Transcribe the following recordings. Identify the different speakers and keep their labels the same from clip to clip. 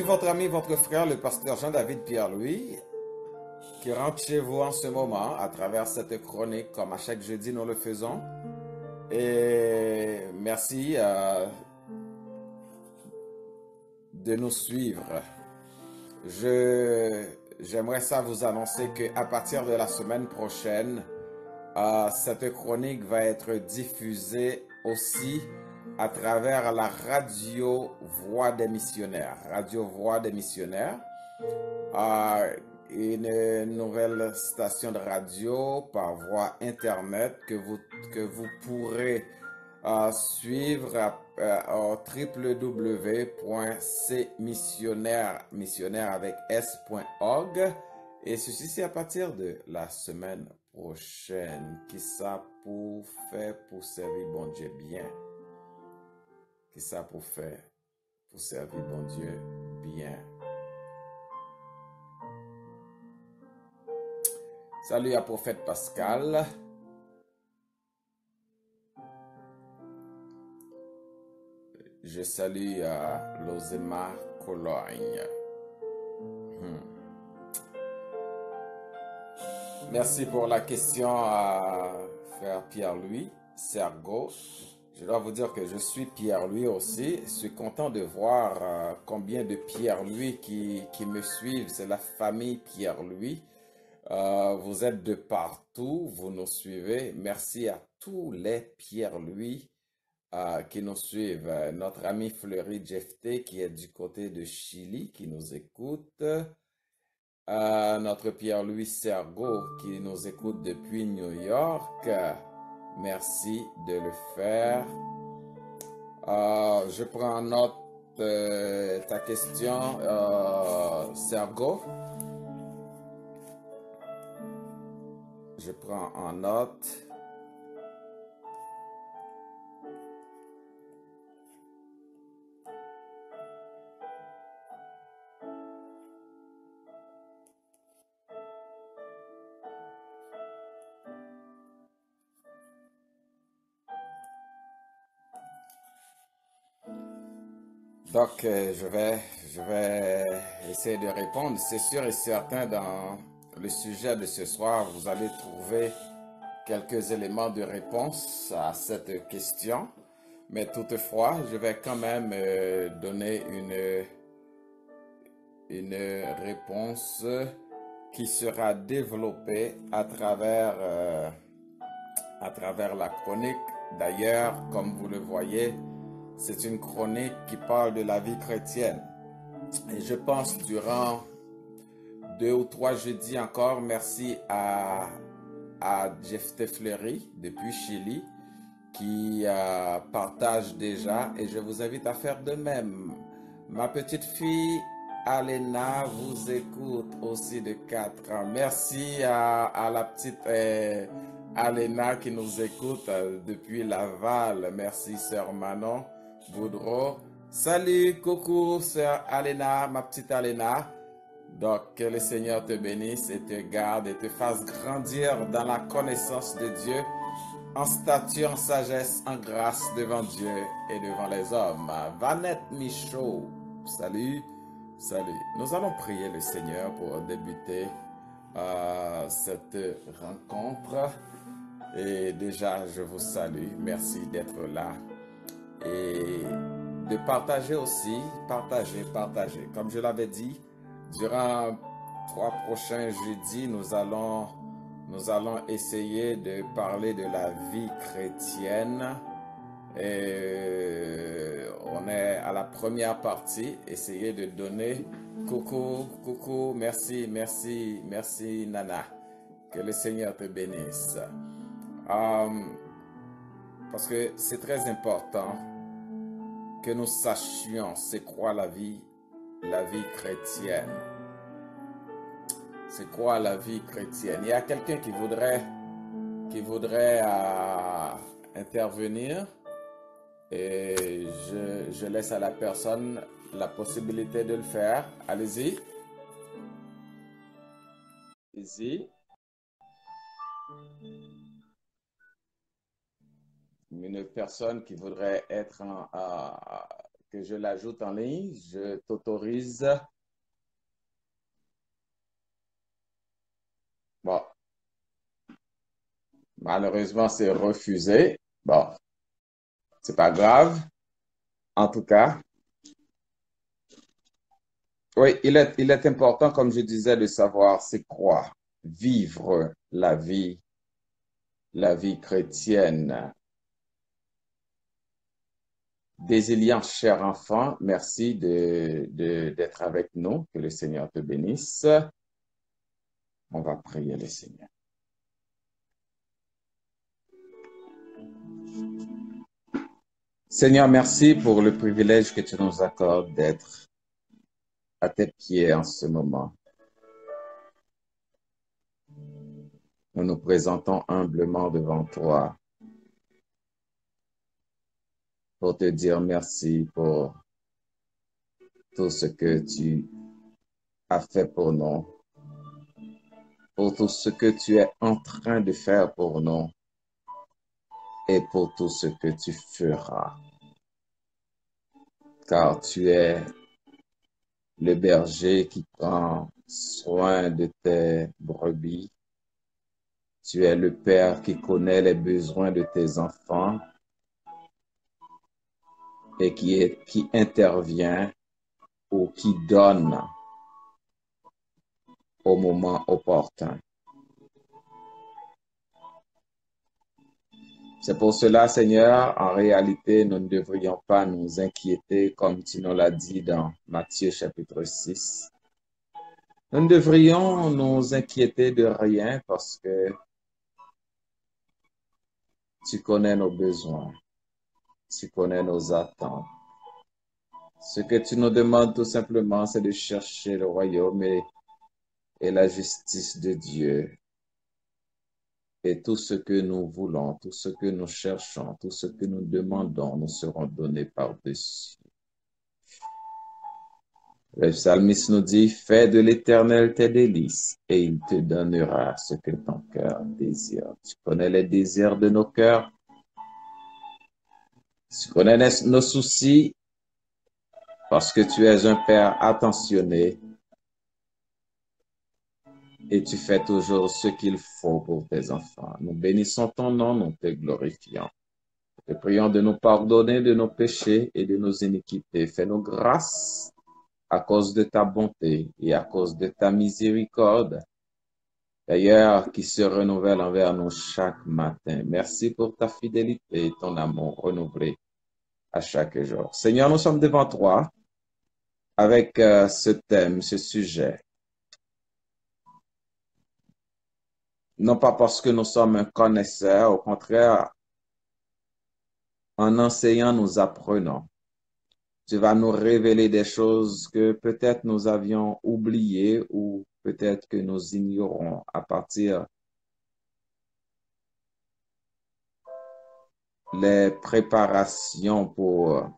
Speaker 1: votre ami, votre frère, le pasteur Jean-David Pierre-Louis, qui rentre chez vous en ce moment à travers cette chronique, comme à chaque jeudi nous le faisons. Et merci de nous suivre. J'aimerais ça vous annoncer qu'à partir de la semaine prochaine, cette chronique va être diffusée aussi à travers la radio Voix des missionnaires. Radio Voix des missionnaires, une nouvelle station de radio par voie internet que vous pourrez suivre au www.cmissionnaire avec s.org. Et ceci, c'est à partir de la semaine prochaine. Qui ça pour faire pour servir bon Dieu bien? Qui ça pour faire pour servir bon Dieu bien? Salut à Prophète Pascal. Je salue à Lozema Cologne. Merci pour la question à frère Pierre-Louis Sergo. Je dois vous dire que je suis Pierre-Louis aussi. Je suis content de voir combien de Pierre-Louis qui me suivent. C'est la famille Pierre-Louis. Vous êtes de partout, vous nous suivez. Merci à tous les Pierre-Louis qui nous suivent. Notre ami Fleury Jefté qui est du côté de Chili, qui nous écoute. Notre Pierre-Louis Sergo qui nous écoute depuis New York. Merci de le faire. Je prends en note ta question, Sergo. Je prends en note. Donc, je vais essayer de répondre. C'est sûr et certain, dans le sujet de ce soir, vous allez trouver quelques éléments de réponse à cette question. Mais toutefois, je vais quand même donner une réponse qui sera développée à travers la chronique. D'ailleurs, comme vous le voyez, c'est une chronique qui parle de la vie chrétienne. Et je pense durant 2 ou 3 jeudis encore, merci à Jefté Fleury depuis Chili qui partage déjà, et je vous invite à faire de même. Ma petite fille Alena vous écoute aussi de 4 ans. Merci à la petite Alena qui nous écoute depuis Laval. Merci sœur Manon Boudreau. Salut, coucou sœur Alena, ma petite Alena. Donc, que le Seigneur te bénisse et te garde et te fasse grandir dans la connaissance de Dieu, en stature, en sagesse, en grâce devant Dieu et devant les hommes. Vanette Michaud, salut, salut. Nous allons prier le Seigneur pour débuter cette rencontre. Et déjà, je vous salue. Merci d'être là. Et de partager aussi, partager. Comme je l'avais dit, durant 3 prochains jeudis, nous allons essayer de parler de la vie chrétienne. Et on est à la première partie, essayer de donner coucou, merci Nana. Que le Seigneur te bénisse. Parce que c'est très important que nous sachions c'est quoi la vie chrétienne. C'est quoi la vie chrétienne? Il y a quelqu'un qui voudrait intervenir, et je laisse à la personne la possibilité de le faire. Allez-y. Allez-y. Une personne qui voudrait que je l'ajoute en ligne. Je t'autorise. Bon, malheureusement, c'est refusé. Bon, c'est pas grave. En tout cas, oui, il est important, comme je disais, de savoir c'est quoi vivre la vie chrétienne. Désiliant, cher enfant, merci d'être avec nous. Que le Seigneur te bénisse. On va prier le Seigneur. Seigneur, merci pour le privilège que tu nous accordes d'être à tes pieds en ce moment. Nous nous présentons humblement devant toi pour te dire merci pour tout ce que tu as fait pour nous, pour tout ce que tu es en train de faire pour nous et pour tout ce que tu feras. Car tu es le berger qui prend soin de tes brebis. Tu es le Père qui connaît les besoins de tes enfants et qui intervient ou qui donne au moment opportun. C'est pour cela, Seigneur, en réalité, nous ne devrions pas nous inquiéter, comme tu nous l'as dit dans Matthieu chapitre 6. Nous ne devrions nous inquiéter de rien parce que tu connais nos besoins, tu connais nos attentes. Ce que tu nous demandes tout simplement, c'est de chercher le royaume et la justice de Dieu. Et tout ce que nous voulons, tout ce que nous cherchons, tout ce que nous demandons, nous serons donnés par-dessus. Le psalmiste nous dit, fais de l'Éternel tes délices et il te donnera ce que ton cœur désire. Tu connais les désirs de nos cœurs. Tu connais nos soucis parce que tu es un Père attentionné et tu fais toujours ce qu'il faut pour tes enfants. Nous bénissons ton nom, nous te glorifions. Te prions de nous pardonner de nos péchés et de nos iniquités. Fais-nous grâce à cause de ta bonté et à cause de ta miséricorde, d'ailleurs, qui se renouvelle envers nous chaque matin. Merci pour ta fidélité et ton amour renouvelé à chaque jour. Seigneur, nous sommes devant toi avec ce thème, ce sujet. Non pas parce que nous sommes un connaisseur, au contraire, en enseignant, nous apprenons. Tu vas nous révéler des choses que peut-être nous avions oubliées ou peut-être que nous ignorons à partir les préparations pour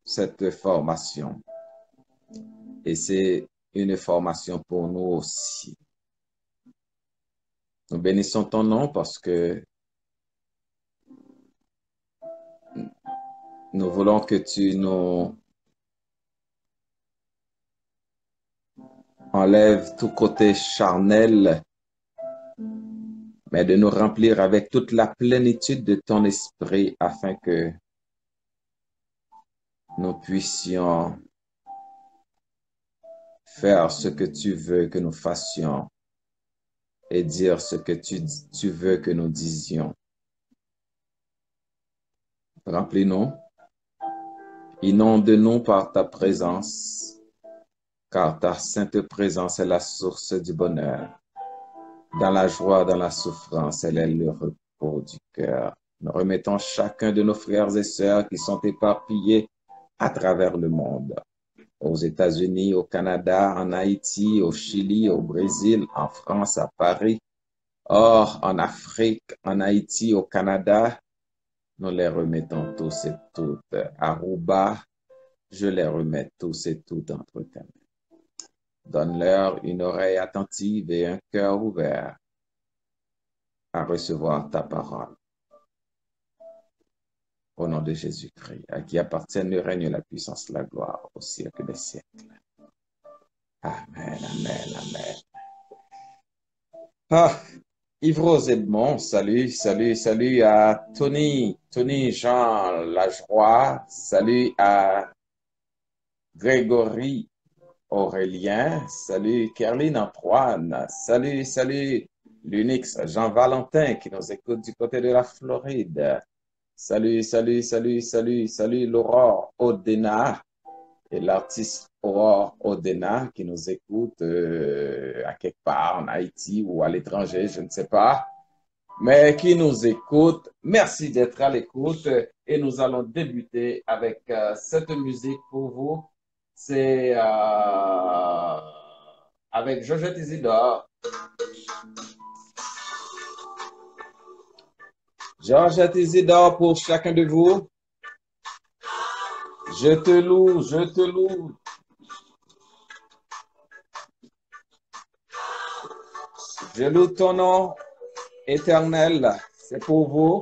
Speaker 1: cette formation. Et c'est une formation pour nous aussi. Nous bénissons ton nom parce que nous voulons que tu nous enlèves tout côté charnel, mais de nous remplir avec toute la plénitude de ton esprit afin que nous puissions faire ce que tu veux que nous fassions et dire ce que tu veux que nous disions. Remplis-nous, inonde-nous par ta présence, car ta sainte présence est la source du bonheur. Dans la joie, dans la souffrance, elle est le repos du cœur. Nous remettons chacun de nos frères et sœurs qui sont éparpillés à travers le monde, aux États-Unis, au Canada, en Haïti, au Chili, au Brésil, en France, à Paris, or en Afrique, en Haïti, au Canada. Nous les remettons tous et toutes. Aruba, je les remets tous et toutes entre tes mains. Donne-leur une oreille attentive et un cœur ouvert à recevoir ta parole. au nom de Jésus-Christ, à qui appartient le règne, la puissance, la gloire au siècle des siècles. Amen, amen, amen. Ah, Yves Edmond, salut, salut, salut à Tony Jean Lajoie, salut à Grégory Aurélien, salut Kerline Antoine, salut l'Unix Jean-Valentin qui nous écoute du côté de la Floride. Salut l'Aurore Odena et l'artiste Aurore Odena qui nous écoute à quelque part en Haïti ou à l'étranger, je ne sais pas, mais qui nous écoute. Merci d'être à l'écoute et nous allons débuter avec cette musique pour vous. C'est avec Georgette Isidore. Georgette Isidore pour chacun de vous. Je te loue, je te loue. Je loue ton nom éternel. C'est pour vous.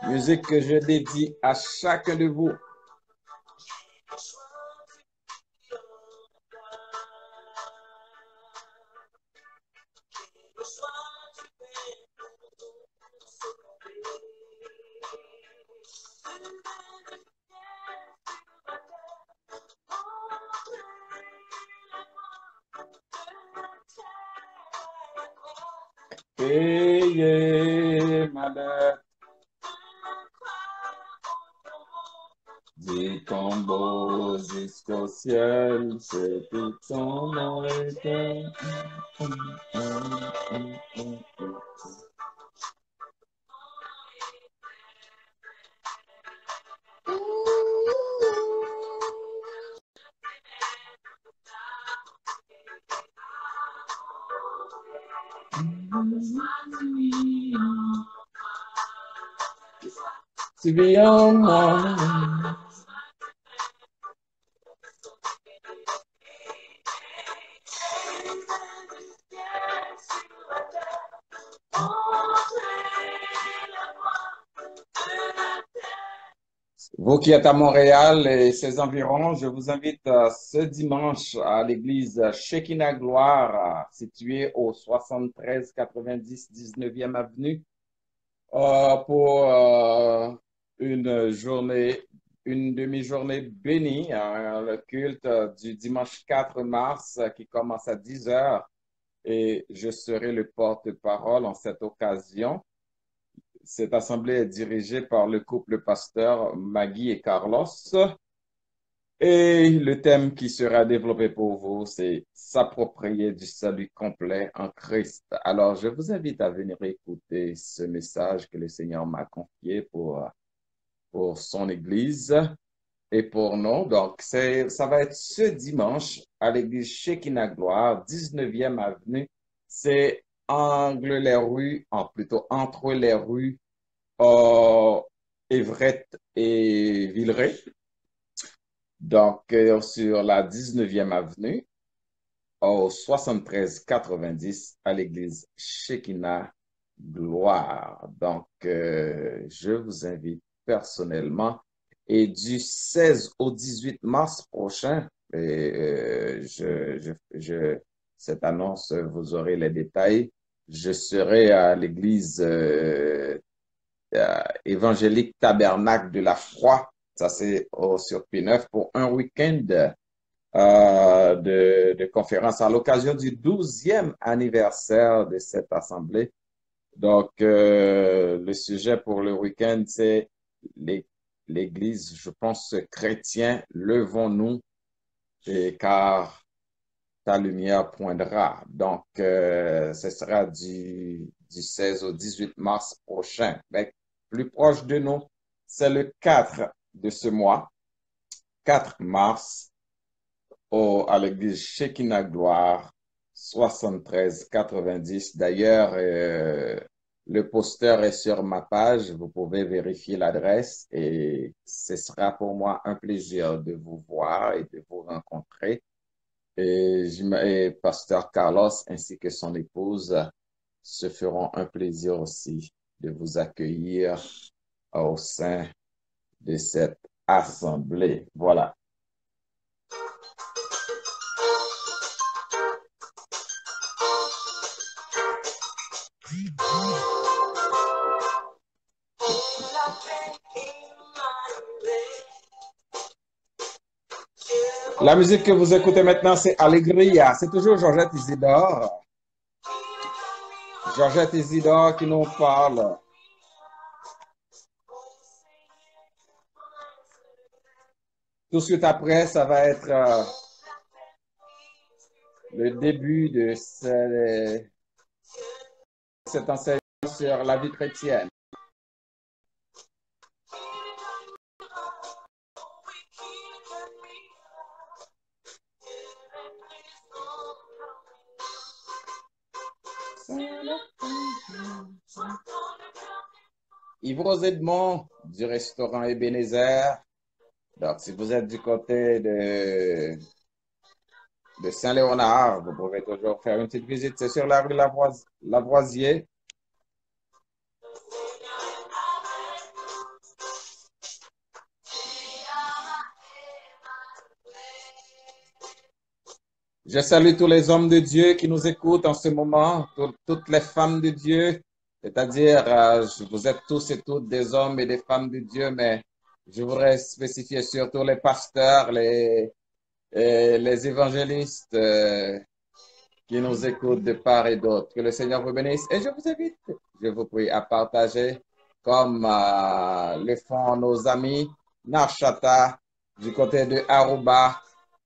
Speaker 1: Musique que je dédie à chacun de vous. Payez ma dette. Du tombeau jusqu'au ciel, c'est tout son nom éternel. Tu vis en moi. Vous qui êtes à Montréal et ses environs, je vous invite ce dimanche à l'église Shekinah Gloire, située au 7390 19e avenue, pour une journée, une demi-journée bénie, hein, le culte du dimanche 4 mars qui commence à 10 heures et je serai le porte-parole en cette occasion. Cette assemblée est dirigée par le couple pasteur Maggie et Carlos. Et le thème qui sera développé pour vous, c'est s'approprier du salut complet en Christ. Alors, je vous invite à venir écouter ce message que le Seigneur m'a confié pour son Église et pour nous. Donc, ça va être ce dimanche à l'église Shekinah Gloire, 19e avenue. C'est plutôt entre les rues Everett et Villeray. Donc, sur la 19e avenue, au 7390 à l'église Shekinah Gloire. Donc, je vous invite personnellement. Et du 16 au 18 mars prochain, cette annonce, vous aurez les détails. Je serai à l'église évangélique Tabernacle de la Foi. Ça, c'est sur P9 pour un week-end de conférence à l'occasion du 12e anniversaire de cette assemblée. Donc, le sujet pour le week-end, c'est l'Église, je pense, chrétien, levons-nous, car ta lumière poindra. Donc, ce sera du 16 au 18 mars prochain. Mais plus proche de nous, c'est le 4 de ce mois, 4 mars, à l'église Shekinah Gloire, 7390. D'ailleurs, le poster est sur ma page. Vous pouvez vérifier l'adresse et ce sera pour moi un plaisir de vous voir et de vous rencontrer. Et Pasteur Carlos ainsi que son épouse se feront un plaisir aussi de vous accueillir au sein de cette assemblée. Voilà. La musique que vous écoutez maintenant, c'est Allegria. C'est toujours Georgette Isidore. Georgette Isidore qui nous parle. Tout de suite après, ça va être le début de cet enseignement sur la vie chrétienne. Yves Edmond du restaurant Ebenezer. Donc, si vous êtes du côté de Saint-Léonard, vous pouvez toujours faire une petite visite. C'est sur la rue Lavoisier. Je salue tous les hommes de Dieu qui nous écoutent en ce moment, toutes les femmes de Dieu, c'est-à-dire vous êtes tous et toutes des hommes et des femmes de Dieu, mais je voudrais spécifier surtout les pasteurs, les évangélistes qui nous écoutent de part et d'autre. Que le Seigneur vous bénisse. Et je vous invite, je vous prie, à partager comme le font nos amis Narchata du côté de Aruba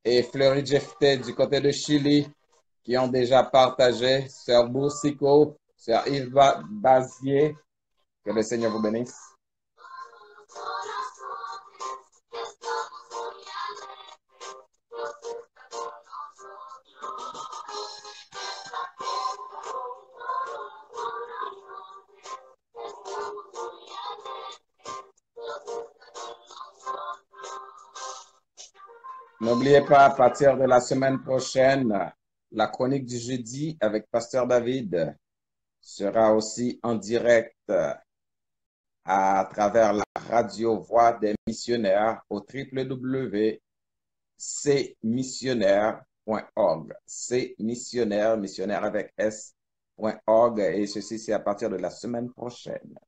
Speaker 1: et Fleury Jefté du côté de Chili qui ont déjà partagé. Sœur Boursicot, Sœur Yves Bazier. Que le Seigneur vous bénisse. N'oubliez pas, à partir de la semaine prochaine, la chronique du jeudi avec Pasteur David sera aussi en direct à travers la radio Voix des missionnaires au www.cmissionnaire.org. Cmissionnaire, missionnaire avec S.org. Et ceci, c'est à partir de la semaine prochaine.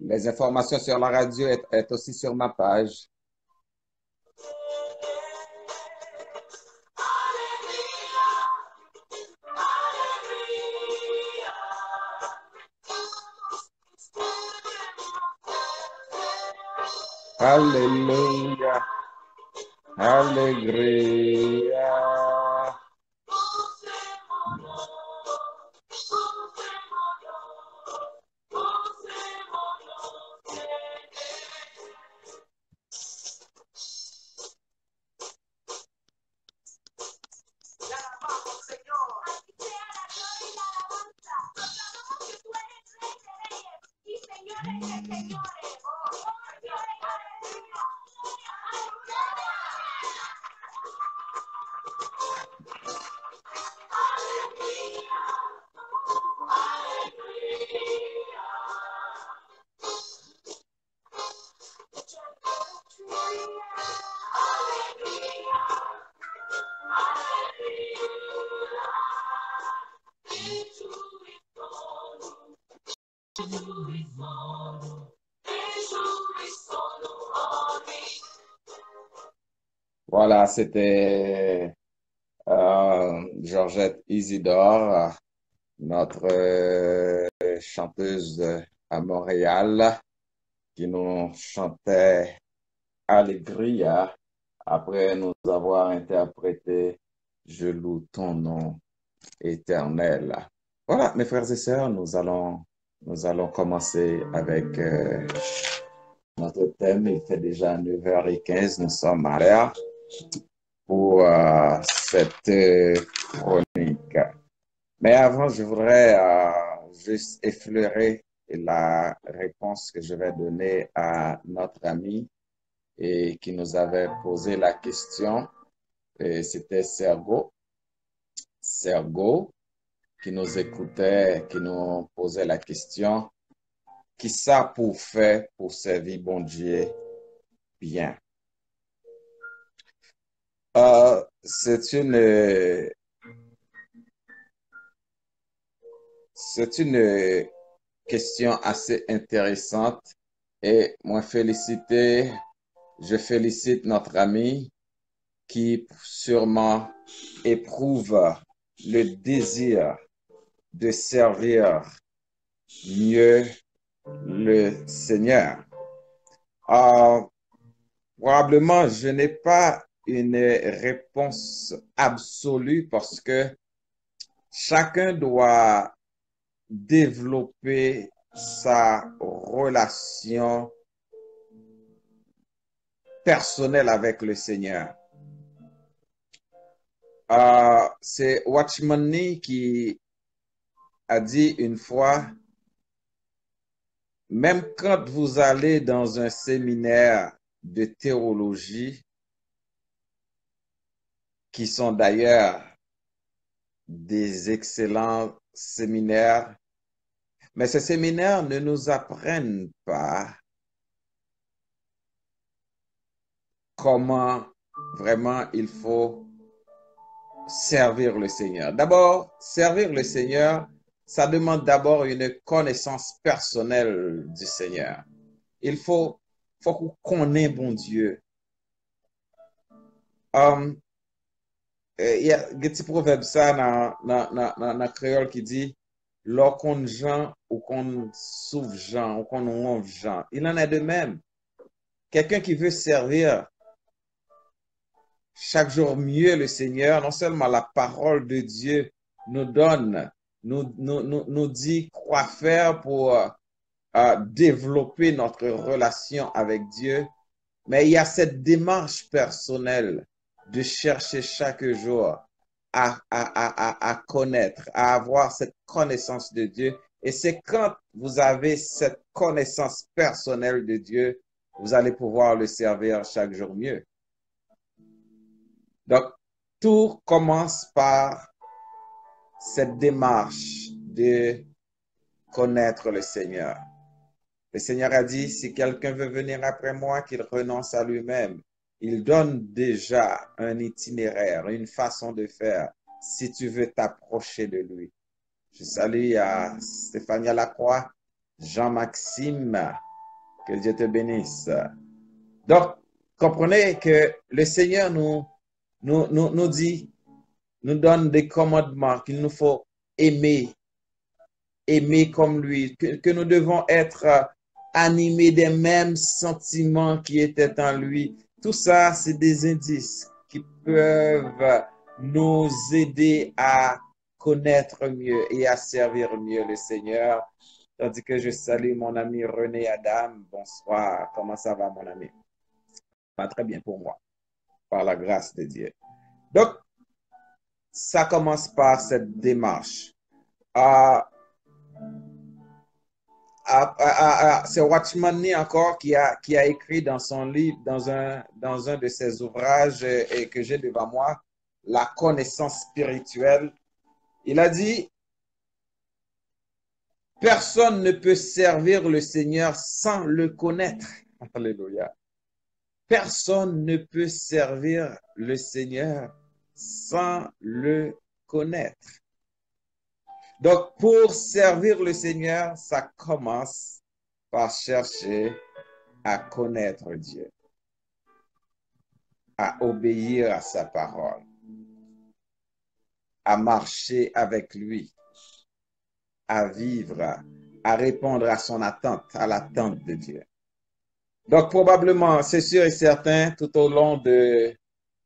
Speaker 1: Les informations sur la radio est aussi sur ma page. Alléluia. Alléluia. Voilà, c'était Georgette Isidore, notre chanteuse à Montréal, qui nous chantait Allegria après nous avoir interprété Je loue ton nom éternel. Voilà, mes frères et sœurs, nous allons commencer avec notre thème. Il fait déjà 9h15, nous sommes à l'heure pour cette chronique. Mais avant, je voudrais juste effleurer la réponse que je vais donner à notre ami et qui nous avait posé la question, c'était Sergo. Sergo, qui nous écoutait, qui nous posait la question, qui ça pour faire pour servir bon Dieu bien? C'est une question assez intéressante et je félicite notre ami qui sûrement éprouve le désir de servir mieux le Seigneur. Euh, Probablement, je n'ai pas une réponse absolue parce que chacun doit développer sa relation personnelle avec le Seigneur. C'est Watchman Nee qui a dit une fois, même quand vous allez dans un séminaire de théologie, qui sont d'ailleurs des excellents séminaires, mais ces séminaires ne nous apprennent pas comment vraiment il faut servir le Seigneur. D'abord, servir le Seigneur, ça demande d'abord une connaissance personnelle du Seigneur. Il faut qu'on connaisse bon Dieu. Il y a un petit proverbe ça dans créole qui dit, lorsqu'on Jean ou qu'on sauve Jean ou qu'on honte Jean. Il en est de même. Quelqu'un qui veut servir chaque jour mieux le Seigneur, non seulement la parole de Dieu nous donne, nous dit quoi faire pour développer notre relation avec Dieu, mais il y a cette démarche personnelle de chercher chaque jour à connaître, à avoir cette connaissance de Dieu. Et c'est quand vous avez cette connaissance personnelle de Dieu, vous allez pouvoir le servir chaque jour mieux. Donc, tout commence par cette démarche de connaître le Seigneur. Le Seigneur a dit, si quelqu'un veut venir après moi, qu'il renonce à lui-même. Il donne déjà un itinéraire, une façon de faire, si tu veux t'approcher de lui. Je salue à Stéphanie Lacroix, Jean-Maxime, que Dieu te bénisse. Donc, comprenez que le Seigneur nous dit, nous donne des commandements qu'il nous faut aimer, aimer comme lui, que nous devons être animés des mêmes sentiments qui étaient en lui. Tout ça, c'est des indices qui peuvent nous aider à connaître mieux et à servir mieux le Seigneur. Tandis que je salue mon ami René Adam. Bonsoir. Comment ça va, mon ami? Pas très bien pour moi, par la grâce de Dieu. Donc, ça commence par cette démarche. C'est Watchman Nee encore qui a écrit dans son livre, dans un de ses ouvrages et que j'ai devant moi, La connaissance spirituelle. Il a dit, personne ne peut servir le Seigneur sans le connaître. Alléluia. Personne ne peut servir le Seigneur sans le connaître. Donc, pour servir le Seigneur, ça commence par chercher à connaître Dieu, à obéir à sa parole, à marcher avec lui, à vivre, à répondre à son attente, à l'attente de Dieu. Donc, probablement, c'est sûr et certain, tout au long de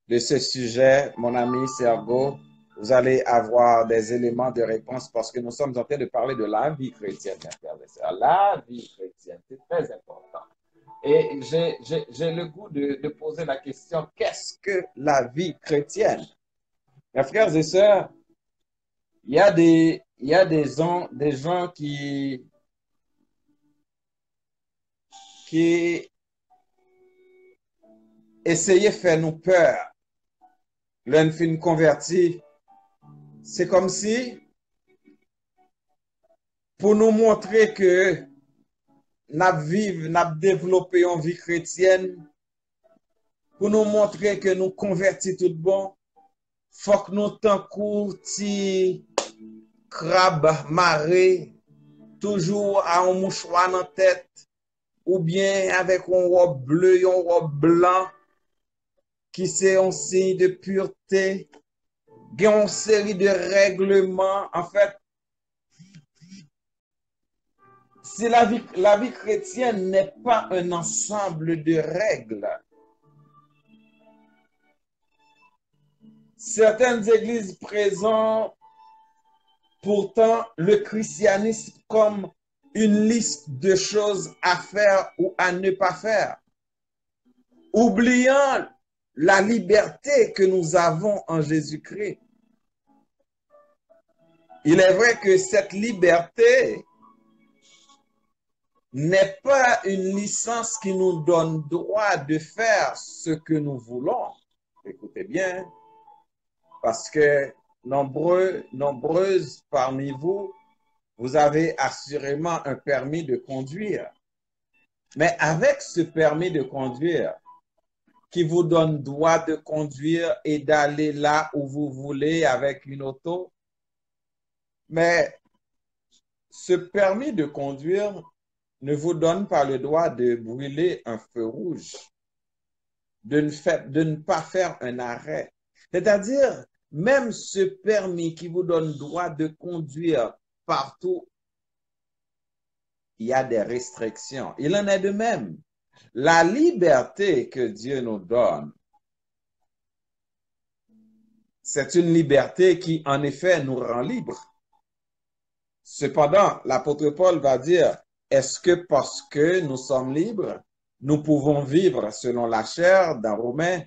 Speaker 1: ce sujet, mon ami Sergo, vous allez avoir des éléments de réponse parce que nous sommes en train de parler de la vie chrétienne, la vie chrétienne, c'est très important. Et j'ai le goût de poser la question, qu'est-ce que la vie chrétienne? Mes frères et sœurs, il y a des gens qui essayait de faire nous peur. L'un fin converti, c'est comme si pour nous montrer que nous développé une vie chrétienne, pour nous montrer que nous convertis tout bon, faut que nous t'en ti crabe marée, toujours à un mouchoir dans la tête, ou bien avec un robe bleu, un robe blanc, qui c'est un signe de pureté, il y a une série de règlements. En fait, si la vie chrétienne n'est pas un ensemble de règles, certaines églises présentent pourtant le christianisme comme une liste de choses à faire ou à ne pas faire, oubliant la liberté que nous avons en Jésus-Christ. Il est vrai que cette liberté n'est pas une licence qui nous donne droit de faire ce que nous voulons. Écoutez bien, parce que nombreuses parmi vous, vous avez assurément un permis de conduire. Mais avec ce permis de conduire, qui vous donne droit de conduire et d'aller là où vous voulez avec une auto, mais ce permis de conduire ne vous donne pas le droit de brûler un feu rouge, de ne pas faire un arrêt. C'est-à-dire, même ce permis qui vous donne droit de conduire partout, il y a des restrictions. Il en est de même. La liberté que Dieu nous donne, c'est une liberté qui, en effet, nous rend libres. Cependant, l'apôtre Paul va dire, est-ce que parce que nous sommes libres, nous pouvons vivre selon la chair dans Romains?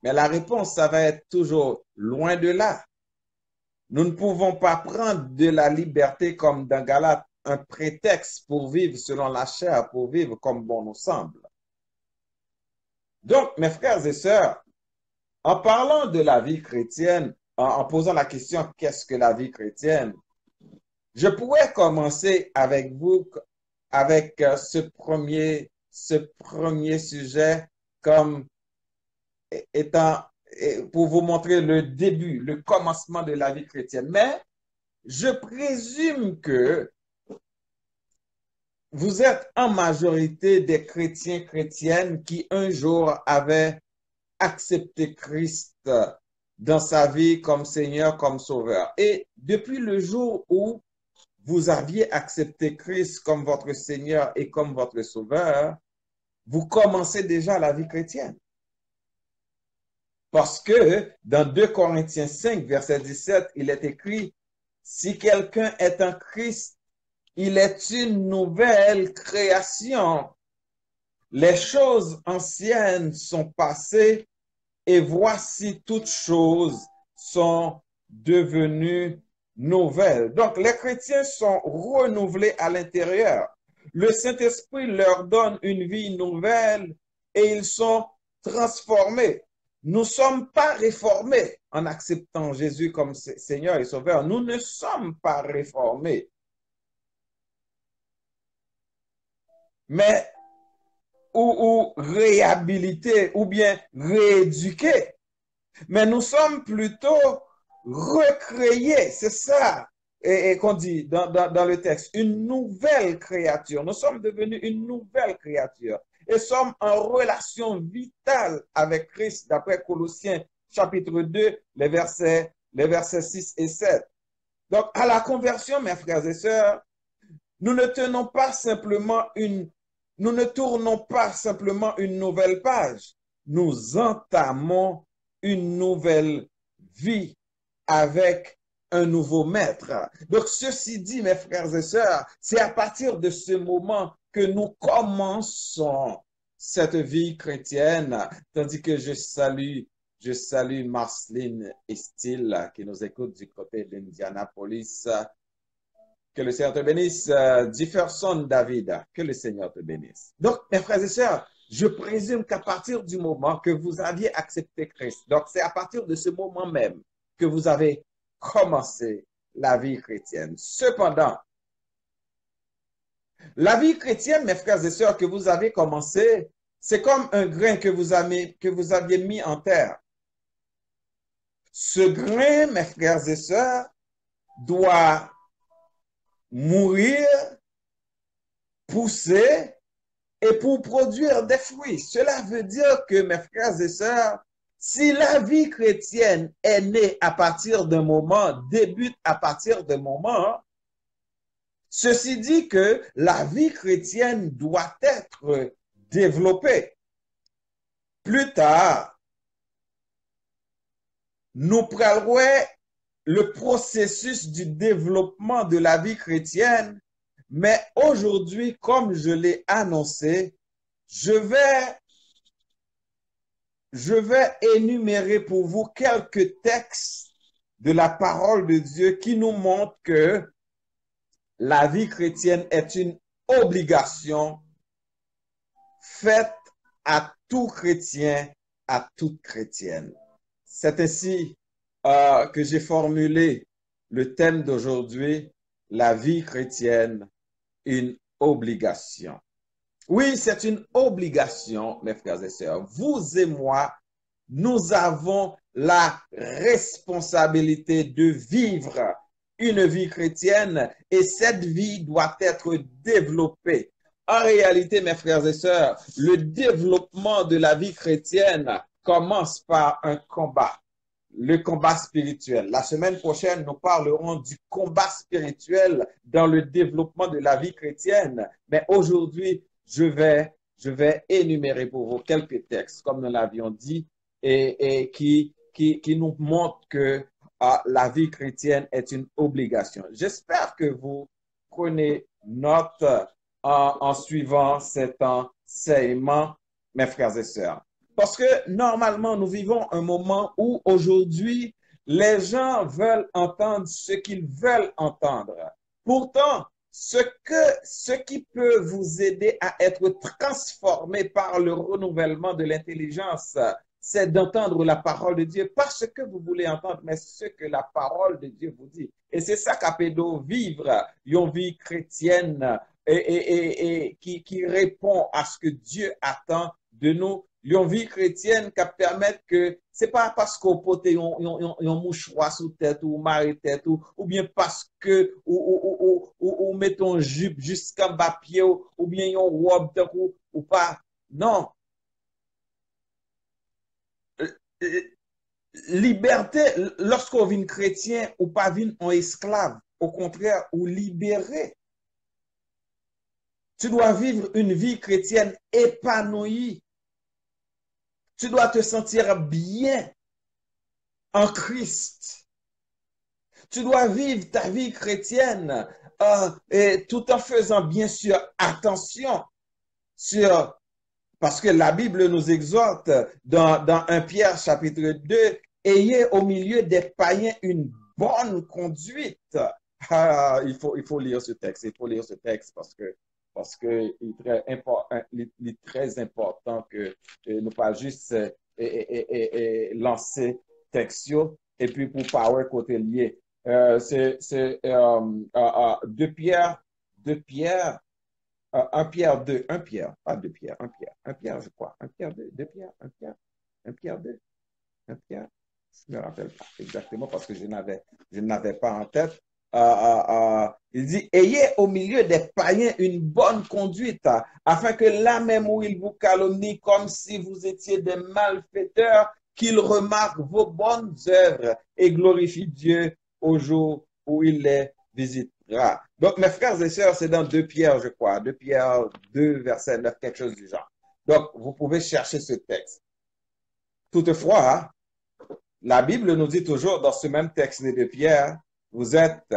Speaker 1: Mais la réponse, ça va être toujours loin de là. Nous ne pouvons pas prendre de la liberté comme dans Galates un prétexte pour vivre selon la chair, pour vivre comme bon nous semble. Donc, mes frères et sœurs, en parlant de la vie chrétienne, en posant la question, qu'est-ce que la vie chrétienne? Je pourrais commencer avec vous, avec ce premier sujet comme étant, pour vous montrer le début, le commencement de la vie chrétienne. Mais je présume que vous êtes en majorité des chrétiens, chrétiennes qui un jour avaient accepté Christ dans sa vie comme Seigneur, comme Sauveur. Et depuis le jour où vous aviez accepté Christ comme votre Seigneur et comme votre Sauveur, vous commencez déjà la vie chrétienne. Parce que dans 2 Corinthiens 5, verset 17, il est écrit, si quelqu'un est en Christ, il est une nouvelle création. Les choses anciennes sont passées et voici toutes choses sont devenues nouvelles. Donc, les chrétiens sont renouvelés à l'intérieur. Le Saint-Esprit leur donne une vie nouvelle et ils sont transformés. Nous ne sommes pas réformés en acceptant Jésus comme Seigneur et Sauveur. Nous ne sommes pas réformés. Mais ou réhabilités ou bien rééduqués. Mais nous sommes plutôt recréés, c'est ça et qu'on dit dans le texte, une nouvelle créature. Nous sommes devenus une nouvelle créature et sommes en relation vitale avec Christ, d'après Colossiens chapitre 2, les versets 6 et 7. Donc, à la conversion, mes frères et sœurs, nous ne tournons pas simplement une nouvelle page. Nous entamons une nouvelle vie avec un nouveau maître. Donc, ceci dit, mes frères et sœurs, c'est à partir de ce moment que nous commençons cette vie chrétienne, tandis que je salue Marceline et Style qui nous écoutent du côté d'Indianapolis, Que le Seigneur te bénisse. Jefferson David, que le Seigneur te bénisse. Donc, mes frères et sœurs, je présume qu'à partir du moment que vous aviez accepté Christ, donc c'est à partir de ce moment même que vous avez commencé la vie chrétienne. Cependant, la vie chrétienne, mes frères et sœurs, que vous avez commencé, c'est comme un grain que vous aviez mis en terre. Ce grain, mes frères et sœurs, doit mourir, pousser et pour produire des fruits. Cela veut dire que, mes frères et sœurs, si la vie chrétienne est née à partir d'un moment, débute à partir d'un moment, ceci dit que la vie chrétienne doit être développée. Plus tard, nous parlerons le processus du développement de la vie chrétienne, mais aujourd'hui, comme je l'ai annoncé, je vais énumérer pour vous quelques textes de la parole de Dieu qui nous montrent que la vie chrétienne est une obligation faite à tout chrétien, à toute chrétienne. C'est ainsi que j'ai formulé le thème d'aujourd'hui, la vie chrétienne, une obligation. Oui, c'est une obligation, mes frères et sœurs. Vous et moi, nous avons la responsabilité de vivre une vie chrétienne et cette vie doit être développée. En réalité, mes frères et sœurs, le développement de la vie chrétienne commence par un combat, le combat spirituel. La semaine prochaine, nous parlerons du combat spirituel dans le développement de la vie chrétienne. Mais aujourd'hui, je vais énumérer pour vous quelques textes, comme nous l'avions dit, et qui nous montrent que la vie chrétienne est une obligation. J'espère que vous prenez note en suivant cet enseignement, mes frères et sœurs. Parce que normalement, nous vivons un moment où aujourd'hui, les gens veulent entendre ce qu'ils veulent entendre. Pourtant, ce qui peut vous aider à être transformé par le renouvellement de l'intelligence, c'est d'entendre la parole de Dieu, pas ce que vous voulez entendre, mais ce que la parole de Dieu vous dit. Et c'est ça qu'appelle vivre une vie chrétienne et qui répond à ce que Dieu attend de nous. Une vie chrétienne qui permet que c'est pas parce qu'on porte un mouchoir sous tête ou marée tête ou bien parce que ou mettons jupe jusqu'en bas pied ou bien une robe ou pas. Non. Liberté, lorsqu'on vient chrétien ou pas vient en esclave, au contraire, ou libéré. Tu dois vivre une vie chrétienne épanouie. Tu dois te sentir bien en Christ. Tu dois vivre ta vie chrétienne tout en faisant bien sûr attention parce que la Bible nous exhorte dans 1 Pierre chapitre 2, ayez au milieu des païens une bonne conduite. Il faut lire ce texte, parce que il est très important que nous pas juste lancer textio et puis pour power côté lié. C'est 2 Pierre 1 Pierre 2, 1 Pierre, pas 2 Pierre, 1 Pierre, je crois. 1 Pierre 2, 2 Pierre, 1 Pierre 2, 1 Pierre, je ne me rappelle pas exactement parce que je n'avais pas en tête. Il dit, ayez au milieu des païens une bonne conduite, afin que là même où ils vous calomnient comme si vous étiez des malfaiteurs, qu'ils remarquent vos bonnes œuvres et glorifient Dieu au jour où il les visitera. Donc, mes frères et sœurs, c'est dans 2 Pierre, je crois, 2 Pierre 2, verset 9, quelque chose du genre. Donc, vous pouvez chercher ce texte. Toutefois, la Bible nous dit toujours dans ce même texte de Pierre, vous êtes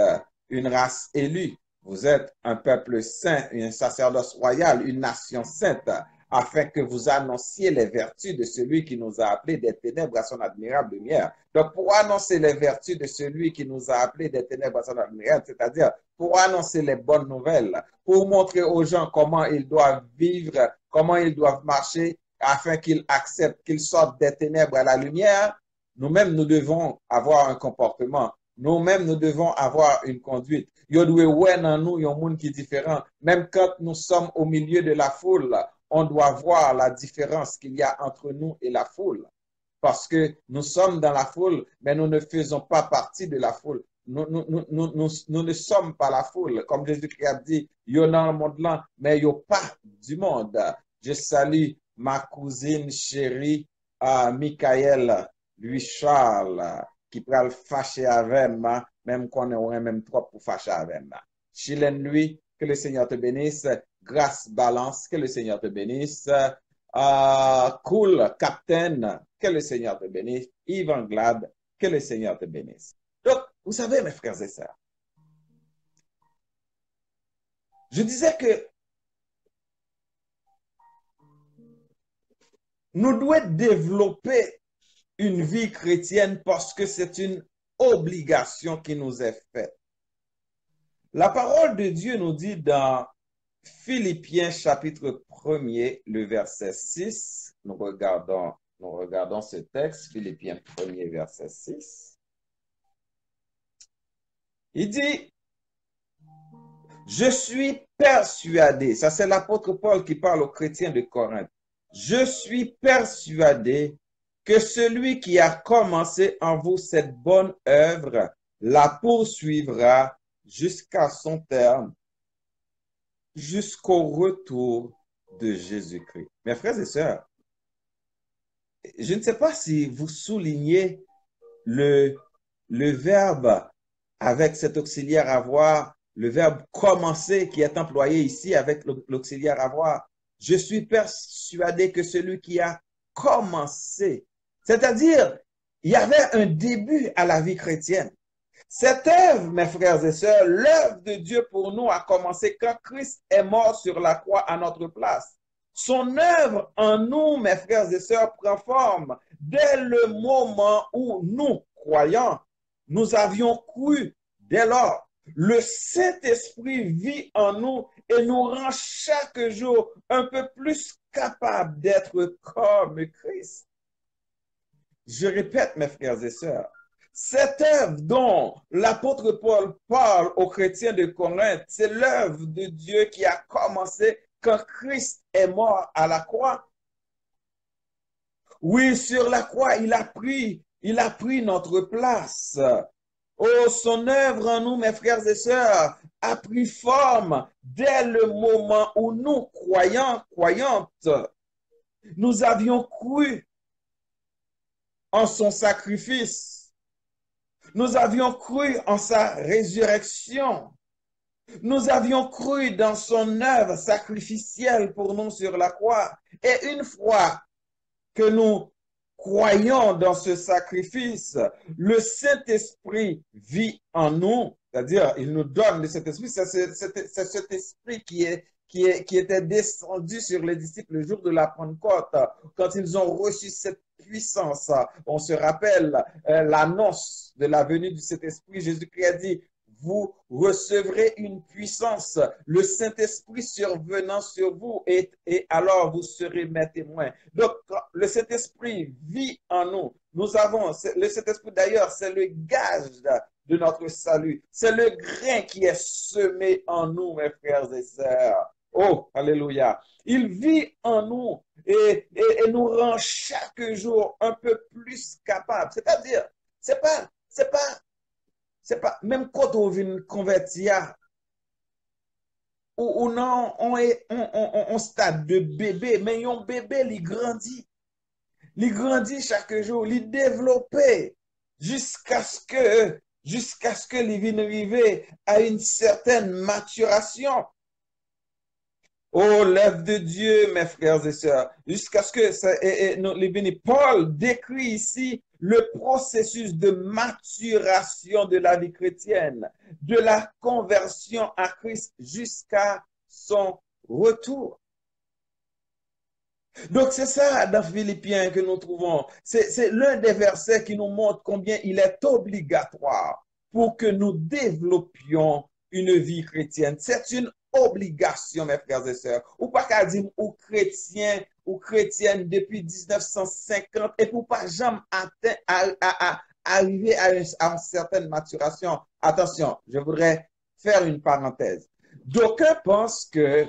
Speaker 1: une race élue, vous êtes un peuple saint, un sacerdoce royal, une nation sainte, afin que vous annonciez les vertus de celui qui nous a appelés des ténèbres à son admirable lumière. Donc, pour annoncer les vertus de celui qui nous a appelés des ténèbres à son admirable lumière, c'est-à-dire pour annoncer les bonnes nouvelles, pour montrer aux gens comment ils doivent vivre, comment ils doivent marcher, afin qu'ils acceptent, qu'ils sortent des ténèbres à la lumière, nous-mêmes, nous devons avoir un comportement. Nous-mêmes, nous devons avoir une conduite. Yo doit ouais dans nous, un monde qui est différent. Même quand nous sommes au milieu de la foule, on doit voir la différence qu'il y a entre nous et la foule. Parce que nous sommes dans la foule, mais nous ne faisons pas partie de la foule. Nous ne sommes pas la foule. Comme Jésus-Christ a dit, yo dans le monde là, mais yo pas du monde. Je salue ma cousine chérie, Michael, lui Charles, qui pral fâcher avec moi, même qu'on aurait même trop pour fâcher avec moi. Chilène lui, que le Seigneur te bénisse. Grâce Balance, que le Seigneur te bénisse. Cool Captain, que le Seigneur te bénisse. Yvan Glad, que le Seigneur te bénisse. Donc, vous savez, mes frères et sœurs, je disais que nous devons développer une vie chrétienne parce que c'est une obligation qui nous est faite. La parole de Dieu nous dit dans Philippiens chapitre 1er, le verset 6, nous regardons ce texte, Philippiens 1er, verset 6. Il dit, je suis persuadé, ça c'est l'apôtre Paul qui parle aux chrétiens de Corinthe, je suis persuadé que celui qui a commencé en vous cette bonne œuvre la poursuivra jusqu'à son terme, jusqu'au retour de Jésus-Christ. Mes frères et sœurs, je ne sais pas si vous soulignez le verbe avec cet auxiliaire avoir, le verbe commencer qui est employé ici avec l'auxiliaire avoir. Je suis persuadé que celui qui a commencé, c'est-à-dire, il y avait un début à la vie chrétienne. Cette œuvre, mes frères et sœurs, l'œuvre de Dieu pour nous a commencé quand Christ est mort sur la croix à notre place. Son œuvre en nous, mes frères et sœurs, prend forme dès le moment où nous, croyants, nous avions cru. Dès lors, le Saint-Esprit vit en nous et nous rend chaque jour un peu plus capables d'être comme Christ. Je répète, mes frères et sœurs, cette œuvre dont l'apôtre Paul parle aux chrétiens de Corinthe, c'est l'œuvre de Dieu qui a commencé quand Christ est mort à la croix. Oui, sur la croix, il a pris notre place. Oh, son œuvre en nous, mes frères et sœurs, a pris forme dès le moment où nous, croyantes, nous avions cru en son sacrifice. Nous avions cru en sa résurrection. Nous avions cru dans son œuvre sacrificielle pour nous sur la croix. Et une fois que nous croyons dans ce sacrifice, le Saint-Esprit vit en nous, c'est-à-dire il nous donne le Saint-Esprit, c'est cet esprit qui était descendu sur les disciples le jour de la Pentecôte, quand ils ont reçu cette puissance. On se rappelle l'annonce de la venue du Saint-Esprit. Jésus-Christ a dit, vous recevrez une puissance, le Saint-Esprit survenant sur vous, et alors vous serez mes témoins. Donc, le Saint-Esprit vit en nous. Nous avons, le Saint-Esprit d'ailleurs, c'est le gage de notre salut. C'est le grain qui est semé en nous, mes frères et sœurs. Oh, alléluia. Il vit en nous et nous rend chaque jour un peu plus capables. C'est-à-dire, c'est pas, même quand on vient convertir, ou non, on stade de bébé, mais un bébé, il grandit. Il grandit chaque jour, il développe jusqu'à ce que il vienne arriver à une certaine maturation. Oh, l'œuvre de Dieu, mes frères et sœurs, jusqu'à ce que Paul décrit ici le processus de maturation de la vie chrétienne, de la conversion à Christ jusqu'à son retour. Donc, c'est ça dans Philippiens que nous trouvons. C'est l'un des versets qui nous montre combien il est obligatoire pour que nous développions une vie chrétienne. C'est une obligation, mes frères et sœurs. Ou pas qu'à dire ou chrétien ou chrétienne depuis 1950 et pour pas jamais arriver à une certaine maturation. Attention, je voudrais faire une parenthèse. D'aucuns pensent que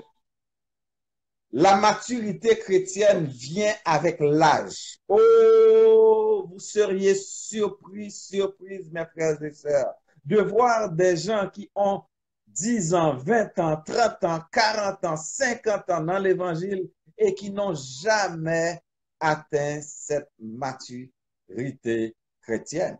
Speaker 1: la maturité chrétienne vient avec l'âge. Oh, vous seriez surpris, surprises, mes frères et sœurs, de voir des gens qui ont 10 ans, 20 ans, 30 ans, 40 ans, 50 ans dans l'évangile et qui n'ont jamais atteint cette maturité chrétienne.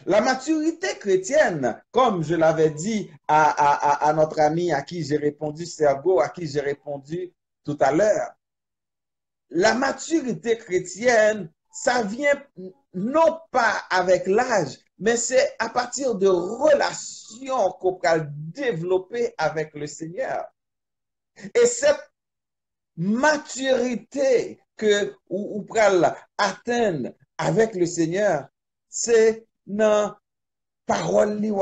Speaker 1: La maturité chrétienne, comme je l'avais dit à notre ami à qui j'ai répondu, Sergo, à qui j'ai répondu tout à l'heure, la maturité chrétienne, ça vient non pas avec l'âge, mais c'est à partir de relations qu'on peut développer avec le Seigneur. Et cette maturité que ou pral atteindre avec le Seigneur, c'est dans parole li ou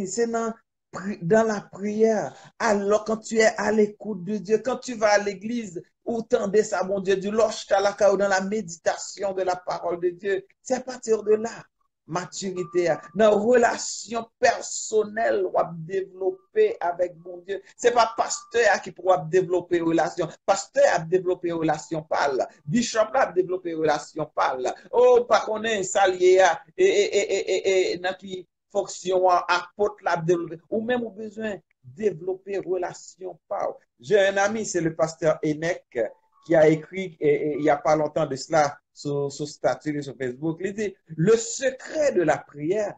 Speaker 1: c'est dans la prière. Alors quand tu es à l'écoute de Dieu, quand tu vas à l'église, ou tendez ça, mon Dieu, du loche talaka ou dans la méditation de la parole de Dieu, c'est à partir de là. Maturité, dans relation personnelle, ou développer avec mon Dieu. C'est pas pasteur qui pourra développer relation. Pasteur a développé relation parle. Bishop a développé relation parle. Oh, par contre, salier et qui fonction apôtre la développer. Ou même au besoin développer relation parle. J'ai un ami, c'est le pasteur Enek, qui a écrit il n'y a pas longtemps de cela sur statut sur Facebook. Il dit, le secret de la prière,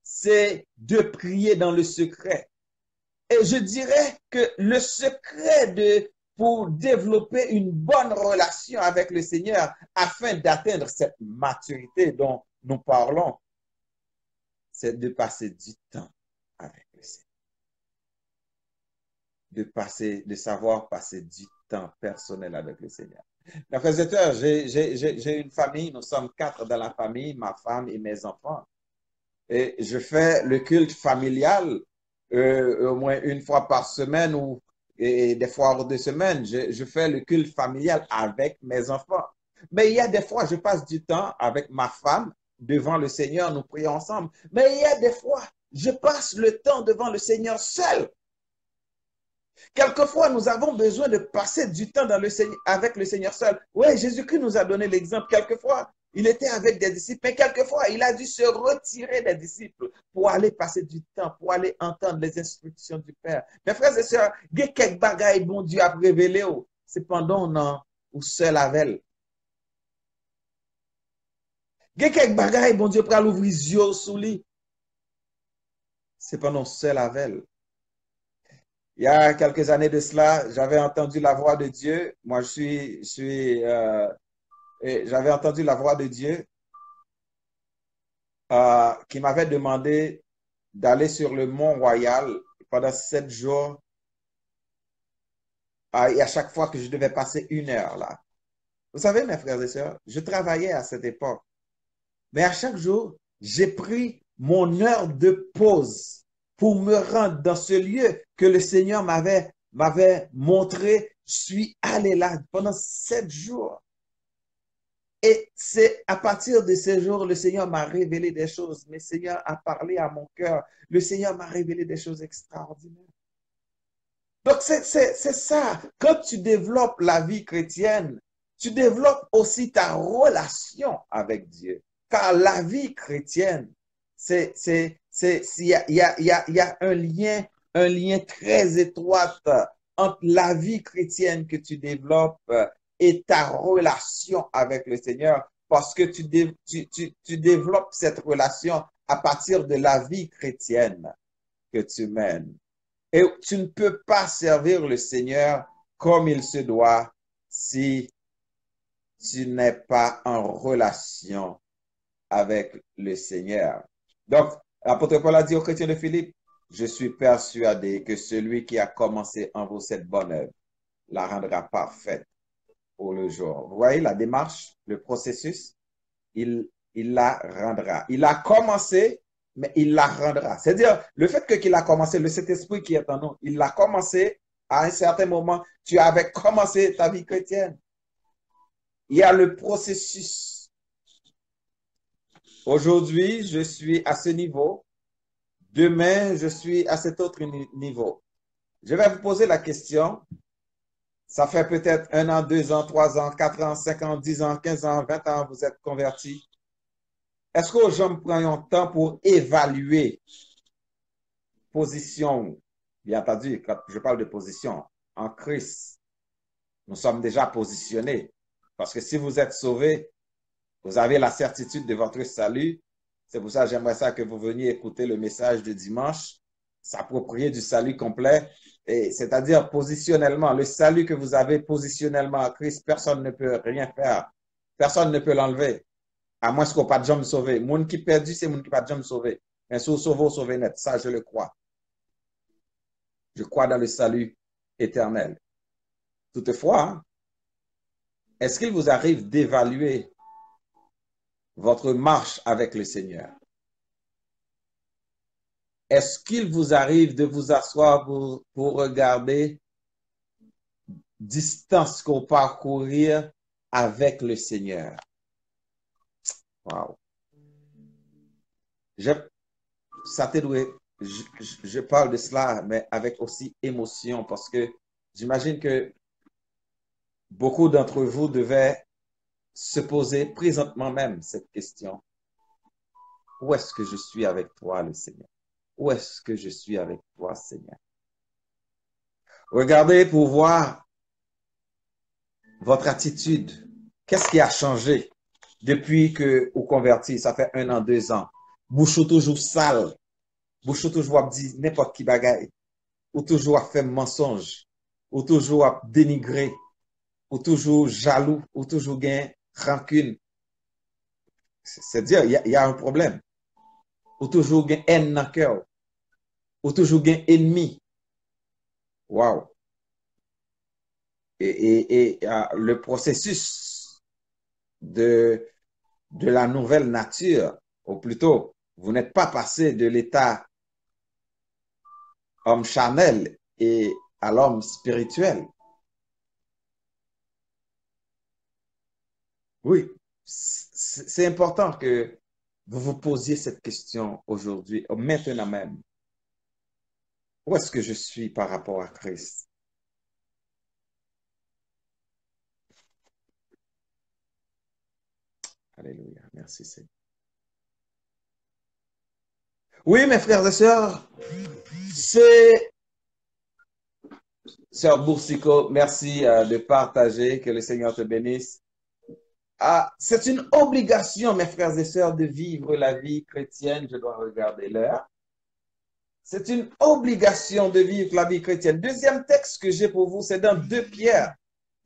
Speaker 1: c'est de prier dans le secret. Et je dirais que le secret pour développer une bonne relation avec le Seigneur afin d'atteindre cette maturité dont nous parlons, c'est de passer du temps avec le Seigneur. De savoir passer du temps personnel avec le Seigneur. Mes frères et sœurs, j'ai une famille, nous sommes 4 dans la famille, ma femme et mes enfants. Et je fais le culte familial au moins une fois par semaine et des fois hors de semaine. Je fais le culte familial avec mes enfants. Mais il y a des fois, je passe du temps avec ma femme devant le Seigneur, nous prions ensemble. Mais il y a des fois, je passe le temps devant le Seigneur seul. Quelquefois, nous avons besoin de passer du temps avec le Seigneur seul. Oui, Jésus-Christ nous a donné l'exemple. Quelquefois, il était avec des disciples, mais quelquefois, il a dû se retirer des disciples pour aller passer du temps, pour aller entendre les instructions du Père. Mes frères et sœurs, il y a quelques bagailles bon Dieu a révélé. C'est pendant on seul avec. Il y a quelques bagailles bon Dieu pour l'ouvrir les yeux sous lui. C'est pendant seul avec. Il y a quelques années de cela, j'avais entendu la voix de Dieu. Moi, j'avais entendu la voix de Dieu qui m'avait demandé d'aller sur le Mont Royal pendant 7 jours. Et à chaque fois que je devais passer 1 heure là. Vous savez, mes frères et sœurs, je travaillais à cette époque. Mais à chaque jour, j'ai pris mon heure de pause pour me rendre dans ce lieu que le Seigneur m'avait montré. Je suis allé là pendant 7 jours. Et c'est à partir de ces jours, le Seigneur m'a révélé des choses. Le Seigneur a parlé à mon cœur. Le Seigneur m'a révélé des choses extraordinaires. Donc, c'est ça. Quand tu développes la vie chrétienne, tu développes aussi ta relation avec Dieu. Car la vie chrétienne, il y a un lien très étroit entre la vie chrétienne que tu développes et ta relation avec le Seigneur, parce que tu développes cette relation à partir de la vie chrétienne que tu mènes. Et tu ne peux pas servir le Seigneur comme il se doit si tu n'es pas en relation avec le Seigneur. Donc, l'apôtre Paul a dit aux chrétiens de Philippe, je suis persuadé que celui qui a commencé en vous cette bonne œuvre la rendra parfaite pour le jour. Vous voyez la démarche, le processus? Il la rendra. Il a commencé, mais il la rendra. C'est-à-dire, le fait qu'il a commencé, le Saint-Esprit qui est en nous, il l'a commencé à un certain moment. Tu avais commencé ta vie chrétienne. Il y a le processus. Aujourd'hui, je suis à ce niveau. Demain, je suis à cet autre niveau. Je vais vous poser la question. Ça fait peut-être 1 an, 2 ans, 3 ans, 4 ans, 5 ans, 10 ans, 15 ans, 20 ans, vous êtes convertis. Est-ce que gens prennent un temps pour évaluer position? Bien entendu, quand je parle de position, en Christ, nous sommes déjà positionnés. Parce que si vous êtes sauvés, vous avez la certitude de votre salut. C'est pour ça que j'aimerais ça que vous veniez écouter le message de dimanche, s'approprier du salut complet, c'est-à-dire positionnellement. Le salut que vous avez positionnellement en Christ, personne ne peut rien faire. Personne ne peut l'enlever. À moins qu'on pas de jamais sauvé. Moun qui perdu, c'est moun qui pas de jamais sauvé. Mais si vous sauvez, vous sauvez net. Ça, je le crois. Je crois dans le salut éternel. Toutefois, est-ce qu'il vous arrive d'évaluer votre marche avec le Seigneur? Est-ce qu'il vous arrive de vous asseoir pour regarder distance qu'on parcourir avec le Seigneur? Wow. Je parle de cela, mais avec aussi émotion, parce que j'imagine que beaucoup d'entre vous devaient se poser présentement même cette question. Où est-ce que je suis avec toi, le Seigneur? Où est-ce que je suis avec toi, Seigneur? Regardez pour voir votre attitude. Qu'est-ce qui a changé depuis que vous convertis? Ça fait 1 an, 2 ans. Bouchou toujours sale. Bouchou toujours dit n'importe qui bagaille. Ou toujours a fait mensonge. Ou toujours a dénigré. Ou toujours jaloux. Ou toujours gain rancune. C'est-à-dire, il y a un problème. Ou toujours gain haine dans le cœur. Ou toujours gain ennemi. Wow. Le processus de la nouvelle nature, ou plutôt, vous n'êtes pas passé de l'état homme charnel et à l'homme spirituel. Oui, c'est important que vous vous posiez cette question aujourd'hui, maintenant même. Où est-ce que je suis par rapport à Christ? Alléluia, merci Seigneur. Oui, mes frères et sœurs, c'est Sœur Boursicot, merci de partager, que le Seigneur te bénisse. C'est une obligation, mes frères et sœurs, de vivre la vie chrétienne. Je dois regarder l'heure. C'est une obligation de vivre la vie chrétienne. Deuxième texte que j'ai pour vous, c'est dans 2 Pierre.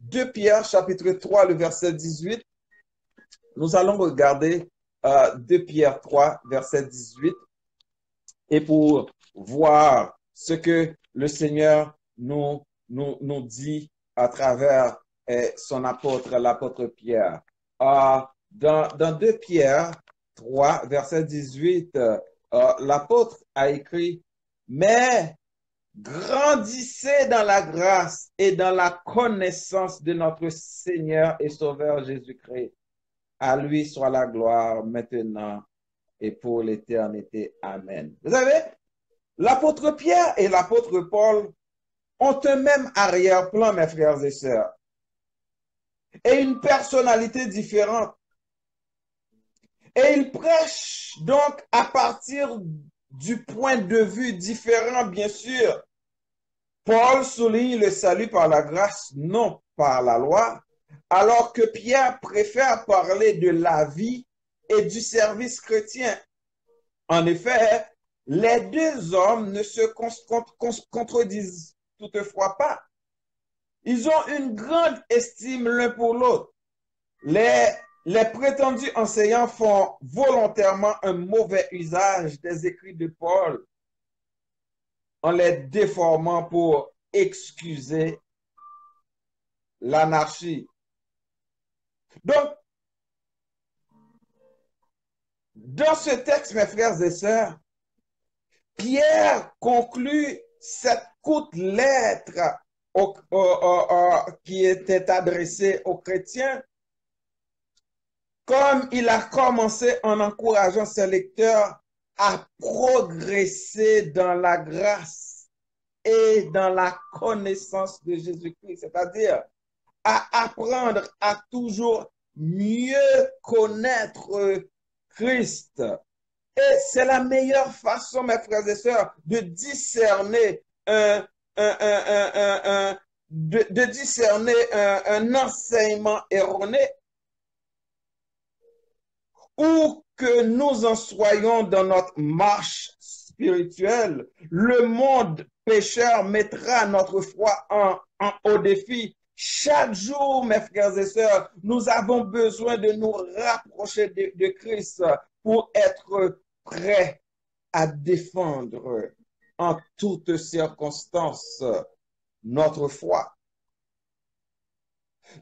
Speaker 1: 2 Pierre, chapitre 3, le verset 18. Nous allons regarder 2 Pierre 3, verset 18. Et pour voir ce que le Seigneur nous dit à travers son apôtre, l'apôtre Pierre. Dans 2 Pierre 3, verset 18, l'apôtre a écrit, mais grandissez dans la grâce et dans la connaissance de notre Seigneur et Sauveur Jésus-Christ. À lui soit la gloire maintenant et pour l'éternité. Amen. Vous savez, l'apôtre Pierre et l'apôtre Paul ont un même arrière-plan, mes frères et sœurs, et une personnalité différente. Et ils prêchent donc à partir du point de vue différent, bien sûr. Paul souligne le salut par la grâce, non par la loi, alors que Pierre préfère parler de la vie et du service chrétien. En effet, les deux hommes ne se contredisent toutefois pas. Ils ont une grande estime l'un pour l'autre. Les prétendus enseignants font volontairement un mauvais usage des écrits de Paul en les déformant pour excuser l'anarchie. Donc, dans ce texte, mes frères et sœurs, Pierre conclut cette courte lettre qui était adressée aux chrétiens, comme il a commencé en encourageant ses lecteurs à progresser dans la grâce et dans la connaissance de Jésus-Christ, c'est-à-dire à apprendre à toujours mieux connaître Christ. Et c'est la meilleure façon, mes frères et sœurs, de discerner de discerner un enseignement erroné, où que nous en soyons dans notre marche spirituelle. Le monde pécheur mettra notre foi au défi. Chaque jour, mes frères et sœurs, nous avons besoin de nous rapprocher de Christ pour être prêts à défendre en toutes circonstances notre foi.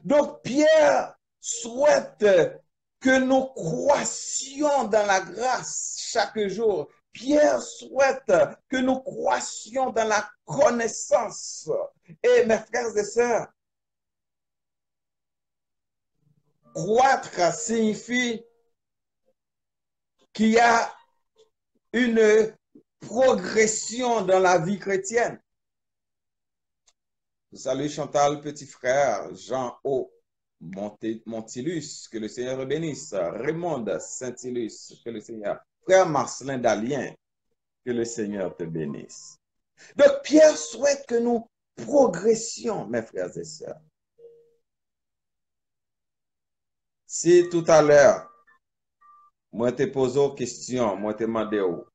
Speaker 1: Donc, Pierre souhaite que nous croissions dans la grâce chaque jour. Pierre souhaite que nous croissions dans la connaissance. Et mes frères et sœurs, croître signifie qu'il y a une progression dans la vie chrétienne. Salut Chantal, petit frère, Jean O. Montilus, que le Seigneur le bénisse. Raymond Saint-Ilus, que le Seigneur. Frère Marcelin Dalien, que le Seigneur te bénisse. Donc, Pierre souhaite que nous progressions, mes frères et sœurs. Si tout à l'heure, moi te pose une question, moi te demande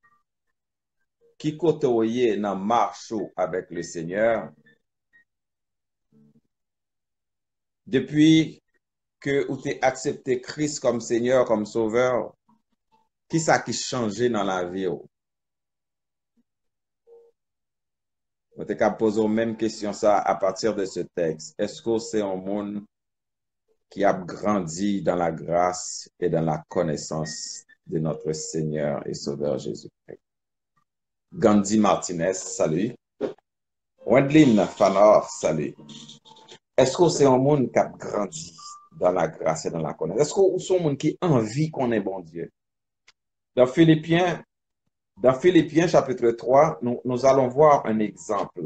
Speaker 1: qui côtoie dans marche avec le Seigneur, depuis que vous avez accepté Christ comme Seigneur, comme Sauveur, qui ça qui changé dans la vie? Vous avez posé la même question ça à partir de ce texte. Est-ce que c'est un monde qui a grandi dans la grâce et dans la connaissance de notre Seigneur et Sauveur Jésus-Christ? Gandhi Martinez, salut. Wendeline Fanor, salut. Est-ce que c'est un monde qui a grandi dans la grâce et dans la connaissance? Est-ce que c'est un monde qui a envie qu'on est bon Dieu? Dans Philippiens chapitre 3, nous allons voir un exemple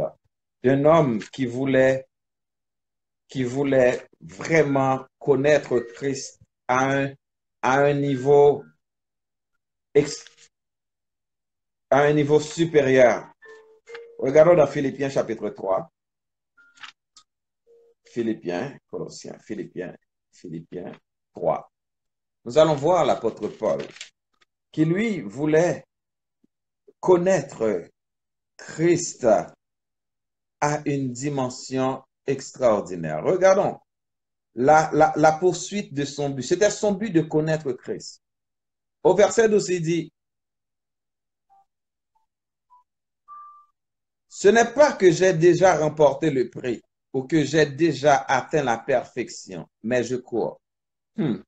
Speaker 1: d'un homme qui voulait vraiment connaître Christ à un niveau supérieur. Regardons dans Philippiens chapitre 3. Philippiens 3. Nous allons voir l'apôtre Paul qui, lui, voulait connaître Christ à une dimension extraordinaire. Regardons la poursuite de son but. C'était son but de connaître Christ. Au verset 12, il dit, ce n'est pas que j'ai déjà remporté le prix ou que j'ai déjà atteint la perfection, mais je cours.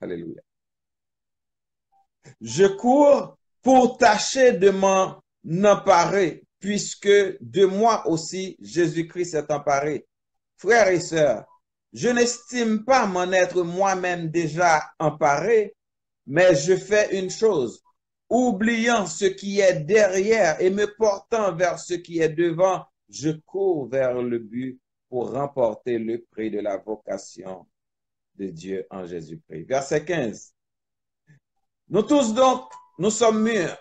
Speaker 1: Alléluia. Je cours pour tâcher de m'en emparer, puisque de moi aussi, Jésus-Christ s'est emparé. Frères et sœurs, je n'estime pas m'en être moi-même déjà emparé, mais je fais une chose, oubliant ce qui est derrière et me portant vers ce qui est devant, je cours vers le but pour remporter le prix de la vocation de Dieu en Jésus-Christ. Verset 15. Nous tous donc, nous sommes mûrs.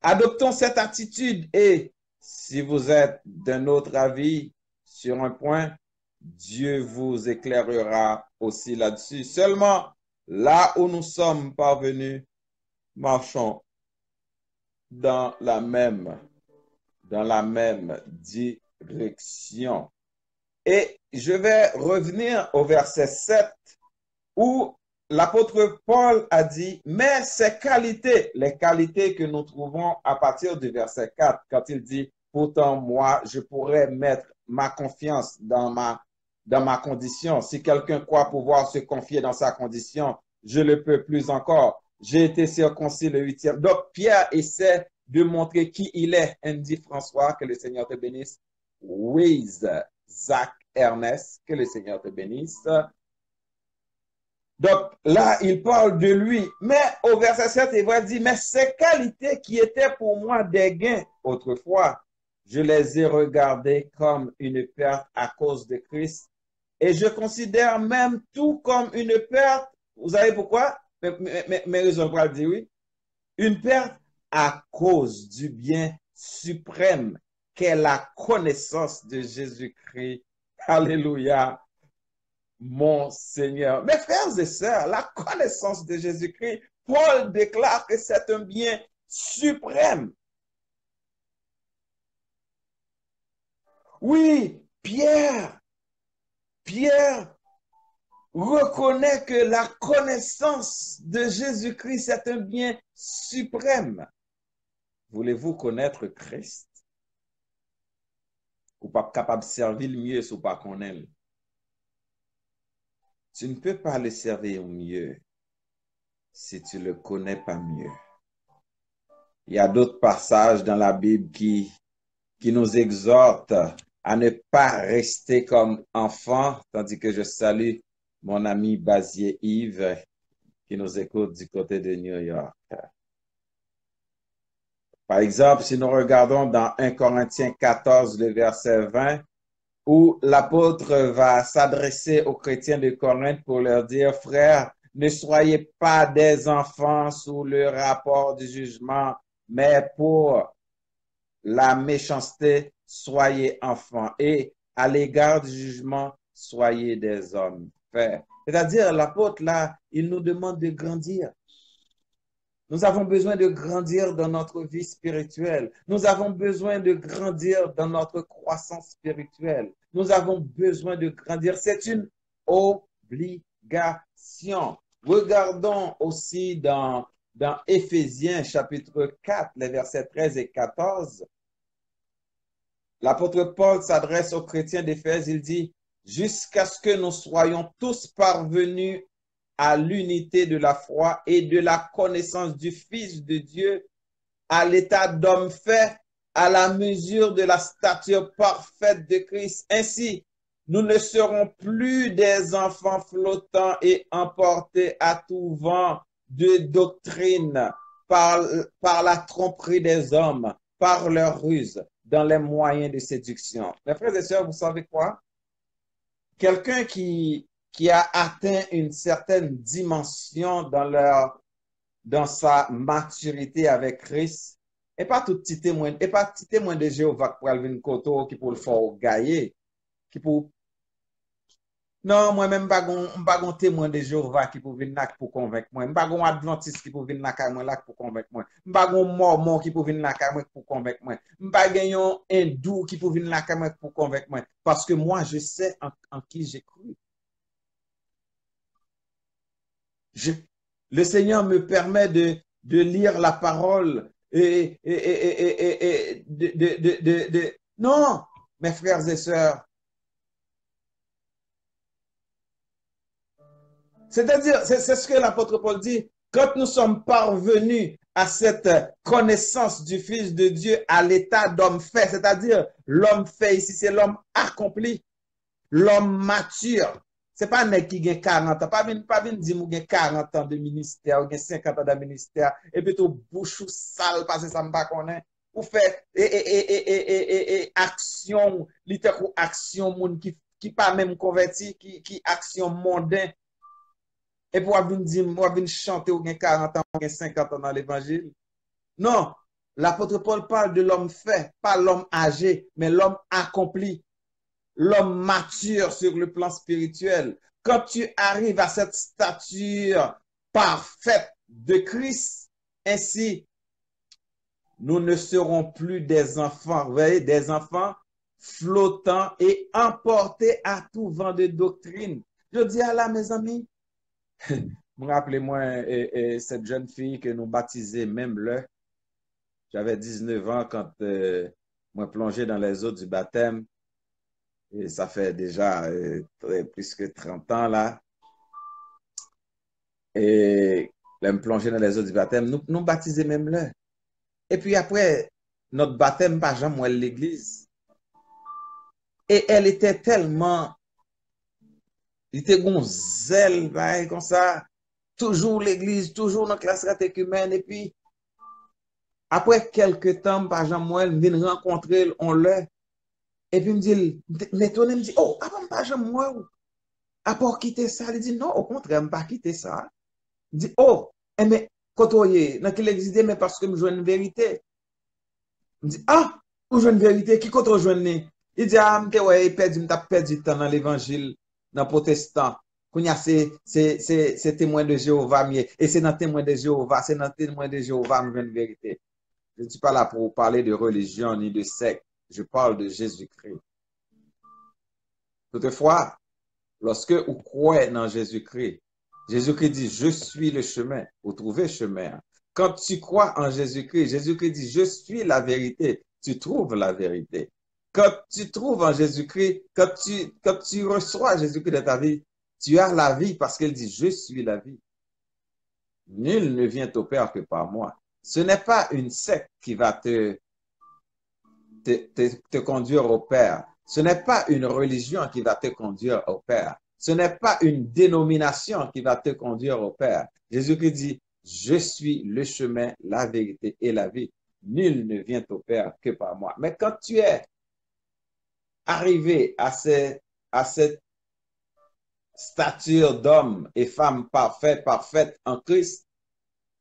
Speaker 1: Adoptons cette attitude et si vous êtes d'un autre avis sur un point, Dieu vous éclairera aussi là-dessus. Seulement, là où nous sommes parvenus, marchons dans la même direction. Et je vais revenir au verset 7 où l'apôtre Paul a dit, mais ces qualités, les qualités que nous trouvons à partir du verset 4, quand il dit, pourtant moi, je pourrais mettre ma confiance dans ma dans ma condition. Si quelqu'un croit pouvoir se confier dans sa condition, je le peux plus encore. J'ai été circoncis le 8e. Donc, Pierre essaie de montrer qui il est. Andy François, que le Seigneur te bénisse. Wiz, Zach Ernest, que le Seigneur te bénisse. Donc là, il parle de lui. Mais au verset 7, il va dire, mais ces qualités qui étaient pour moi des gains autrefois, je les ai regardées comme une perte à cause de Christ. Et je considère même tout comme une perte. Vous savez pourquoi? Mes raisons pour le dire oui. Une perte à cause du bien suprême qu'est la connaissance de Jésus-Christ. Alléluia, mon Seigneur. Mes frères et sœurs, la connaissance de Jésus-Christ, Paul déclare que c'est un bien suprême. Oui, Pierre reconnaît que la connaissance de Jésus-Christ est un bien suprême. Voulez-vous connaître Christ? Ou pas capable de servir le mieux si ou pas qu'on aime? Tu ne peux pas le servir mieux si tu ne le connais pas mieux. Il y a d'autres passages dans la Bible qui nous exhortent à ne pas rester comme enfants, tandis que je salue mon ami Basier Yves qui nous écoute du côté de New York. Par exemple, si nous regardons dans 1 Corinthiens 14, le verset 20, où l'apôtre va s'adresser aux chrétiens de Corinthe pour leur dire, frères, ne soyez pas des enfants sous le rapport du jugement, mais pour la méchanceté, soyez enfants. Et à l'égard du jugement, soyez des hommes faits. C'est-à-dire, l'apôtre, là, il nous demande de grandir. Nous avons besoin de grandir dans notre vie spirituelle. Nous avons besoin de grandir dans notre croissance spirituelle. Nous avons besoin de grandir. C'est une obligation. Regardons aussi dans Éphésiens chapitre 4, les versets 13 et 14. L'apôtre Paul s'adresse aux chrétiens d'Éphèse. Il dit, jusqu'à ce que nous soyons tous parvenus à l'unité de la foi et de la connaissance du Fils de Dieu, à l'état d'homme fait, à la mesure de la stature parfaite de Christ. Ainsi, nous ne serons plus des enfants flottants et emportés à tout vent de doctrine par la tromperie des hommes, par leur ruse, dans les moyens de séduction. Mes frères et sœurs, vous savez quoi? Quelqu'un qui a atteint une certaine dimension dans sa maturité avec Christ, et pas tout petit témoin, et pas petit témoin de Jéhovah pour aller une koto qui pour le faire gailler, qui pour non, moi-même, pas gon témoin de Jéhovah qui pour venir là pour convaincre moi. Pas gon adventiste qui pour venir là pour convaincre moi. Pas gon mormon qui pour venir là pour convaincre moi. Pas un hindou qui pour venir là pour convaincre moi. Parce que moi, je sais en qui j'ai cru. Le Seigneur me permet de lire la parole Non, mes frères et sœurs. C'est-à-dire, c'est ce que l'apôtre Paul dit, quand nous sommes parvenus à cette connaissance du Fils de Dieu à l'état d'homme fait, c'est-à-dire l'homme fait ici, c'est l'homme accompli, l'homme mature. C'est pas un mec qui a 40 ans, pas vin dire que 40 ans de ministère, ou 50 ans de ministère, et puis tout bouche sale parce que ça me pas connaît. Ou fait action, littéralement action moun qui pas même converti, qui action mondain. Et pour venir chanter ou 40 ans, ou 50 ans dans l'évangile. Non, l'apôtre Paul parle de l'homme fait, pas l'homme âgé, mais l'homme accompli, l'homme mature sur le plan spirituel. Quand tu arrives à cette stature parfaite de Christ, ainsi, nous ne serons plus des enfants, vous voyez, des enfants flottants et emportés à tout vent de doctrine. Je dis à là, mes amis, me rappelez-moi cette jeune fille que nous baptisait même là. J'avais 19 ans quand moi plongé dans les eaux du baptême. Et ça fait déjà plus que 30 ans là. Et là, me plonger dans les eaux du baptême, nous baptiser même là. Et puis après, notre baptême, pas jamais l'église. Et elle était tellement, il était gon zèle, bah, comme ça, toujours l'église, toujours dans la classe catéchumène. Et puis, après quelques temps, par exemple, moi, elle vient rencontrer, on l'a. Et puis, me dit, m'étonne, me dit, oh, avant, pas jamais moi, après quitter ça, il dit, non, au contraire, pas quitter ça. Il dit, oh, mais, quand on y est, dans quelle existe, mais parce que je joue une vérité. Il dit, ah, ou joue une vérité, qui contre rejoindre? Il dit, ah, m'te ouais, m'ta perdu du temps dans l'évangile, dans protestant. Kounya, c'est témoin de Jéhovah, et c'est dans témoin de Jéhovah, c'est dans témoin de Jéhovah, me une vérité. Je ne suis pas là pour parler de religion ni de secte. Je parle de Jésus-Christ. Toutefois, lorsque vous croyez dans Jésus-Christ, Jésus-Christ dit, je suis le chemin. Vous trouvez chemin. Quand tu crois en Jésus-Christ, Jésus-Christ dit, je suis la vérité. Tu trouves la vérité. Quand tu trouves en Jésus-Christ, quand tu reçois Jésus-Christ dans ta vie, tu as la vie parce qu'il dit, je suis la vie. Nul ne vient au Père que par moi. Ce n'est pas une secte qui va te conduire au Père. Ce n'est pas une religion qui va te conduire au Père. Ce n'est pas une dénomination qui va te conduire au Père. Jésus-Christ dit, je suis le chemin, la vérité et la vie. Nul ne vient au Père que par moi. Mais quand tu es arrivé à cette stature d'homme et femme parfaite en Christ,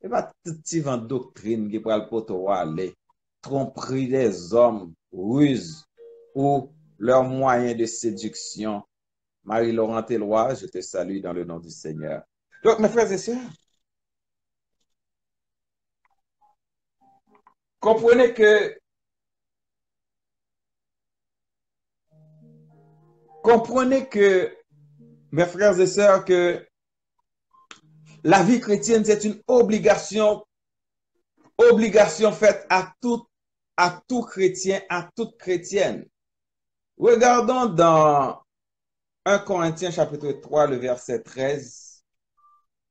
Speaker 1: et pas toute petite doctrine qui pourra le poteau aller, tromperie des hommes, ruse ou leurs moyens de séduction. Marie-Laurent Éloi, je te salue dans le nom du Seigneur. Donc, mes frères et sœurs, comprenez que, comprenez que, mes frères et sœurs, que la vie chrétienne, c'est une obligation faite à tout chrétien, à toute chrétienne. Regardons dans 1 Corinthiens chapitre 3, le verset 13.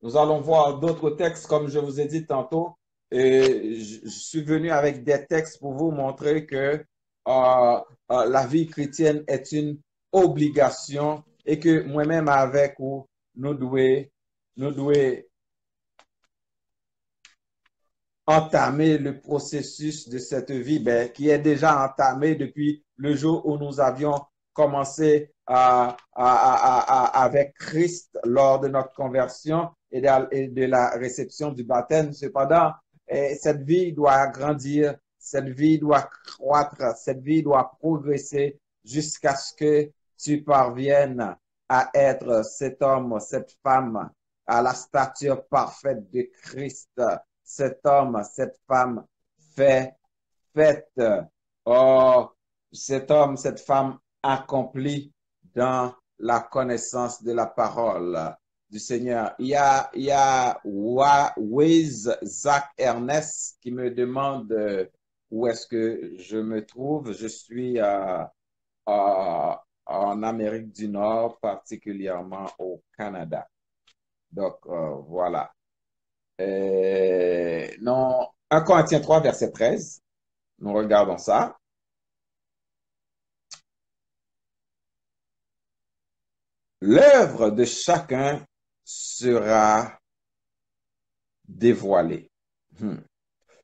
Speaker 1: Nous allons voir d'autres textes, comme je vous ai dit tantôt. Et je suis venu avec des textes pour vous montrer que la vie chrétienne est une obligation et que moi-même avec vous, nous devons entamer le processus de cette vie qui est déjà entamé depuis le jour où nous avions commencé avec Christ lors de notre conversion et de la réception du baptême. Cependant, cette vie doit grandir, cette vie doit croître, cette vie doit progresser jusqu'à ce que tu parviennes à être cet homme, cette femme, à la stature parfaite de Christ. Cet homme, cette femme faite, oh, cet homme, cette femme accomplie dans la connaissance de la parole du Seigneur. Il y a Wiz Zach Ernest qui me demande où est-ce que je me trouve. Je suis en Amérique du Nord, particulièrement au Canada. Donc, voilà. Non, 1 Corinthiens 3, verset 13. Nous regardons ça. L'œuvre de chacun sera dévoilée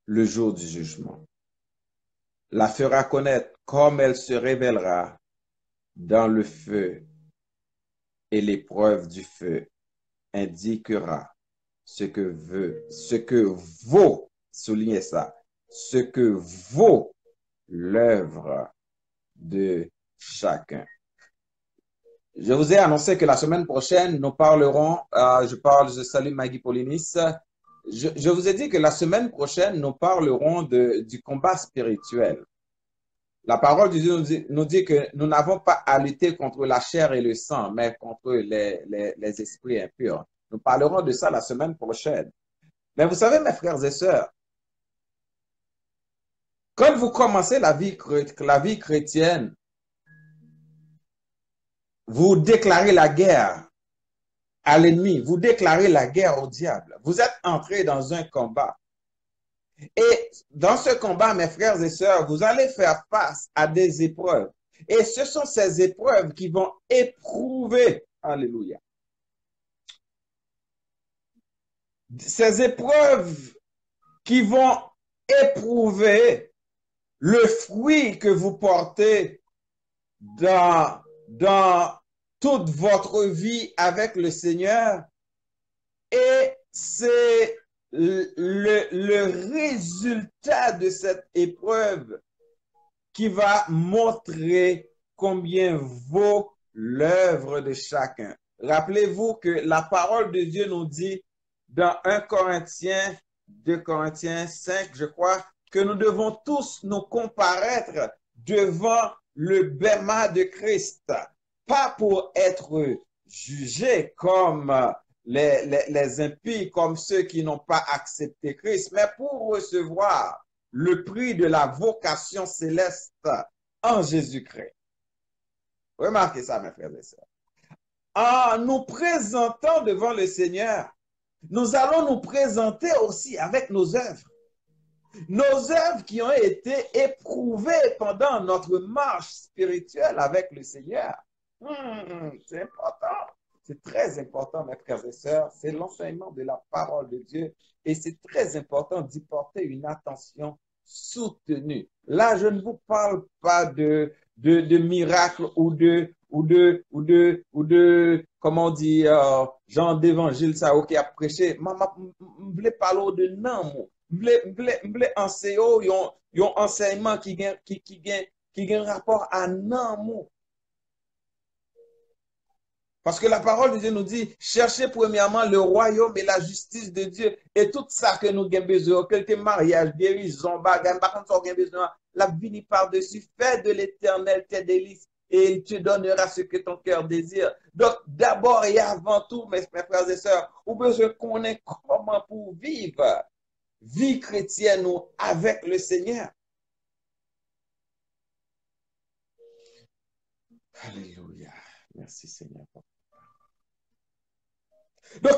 Speaker 1: le jour du jugement. La fera connaître comme elle se révélera dans le feu, et l'épreuve du feu indiquera ce que vaut, soulignez ça, ce que vaut l'œuvre de chacun. Je vous ai annoncé que la semaine prochaine, nous parlerons, je salue Maggie Polinis, je vous ai dit que la semaine prochaine, nous parlerons du combat spirituel. La parole de Dieu nous dit que nous n'avons pas à lutter contre la chair et le sang, mais contre les esprits impurs. Nous parlerons de ça la semaine prochaine. Mais vous savez, mes frères et sœurs, quand vous commencez la vie chrétienne, vous déclarez la guerre à l'ennemi, vous déclarez la guerre au diable. Vous êtes entré dans un combat. Et dans ce combat, mes frères et sœurs, vous allez faire face à des épreuves. Et ce sont ces épreuves qui vont éprouver, alléluia, ces épreuves qui vont éprouver le fruit que vous portez dans toute votre vie avec le Seigneur. Et c'est le résultat de cette épreuve qui va montrer combien vaut l'œuvre de chacun. Rappelez-vous que la parole de Dieu nous dit dans 1 Corinthiens, 2 Corinthiens 5, je crois, que nous devons tous nous comparaître devant le bema de Christ, pas pour être jugés comme les impies, comme ceux qui n'ont pas accepté Christ, mais pour recevoir le prix de la vocation céleste en Jésus-Christ. Remarquez ça, mes frères et sœurs. En nous présentant devant le Seigneur, nous allons nous présenter aussi avec nos œuvres. Nos œuvres qui ont été éprouvées pendant notre marche spirituelle avec le Seigneur. C'est important. C'est très important, mes frères et sœurs. C'est l'enseignement de la parole de Dieu. Et c'est très important d'y porter une attention soutenue. Là, je ne vous parle pas de miracles ou de comment on dit, genre d'évangile, ça, ok, à prêcher. Je voulais parler de non, je voulais enseigner, yon enseignement qui a un rapport à non. Parce que la parole de Dieu nous dit, cherchez premièrement le royaume et la justice de Dieu. Et tout ça que nous avons besoin, quelques mariages, guérison, bagages, par contre, nous avons besoin, la vie par-dessus, fais de l'éternel tes délices et il te donnera ce que ton cœur désire. Donc, d'abord et avant tout, mes frères et sœurs, vous besoin qu'on ait comment pour vivre vie chrétienne ou avec le Seigneur. Alléluia. Merci Seigneur. Donc,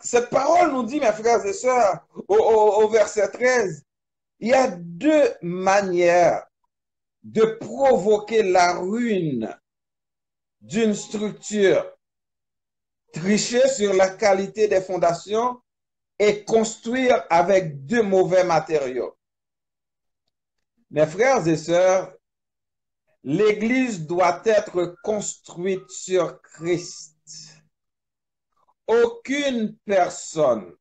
Speaker 1: cette parole nous dit, mes frères et sœurs, au verset 13, il y a deux manières de provoquer la ruine d'une structure. Tricher sur la qualité des fondations et construire avec de mauvais matériaux. Mes frères et sœurs, l'Église doit être construite sur Christ. Aucune personne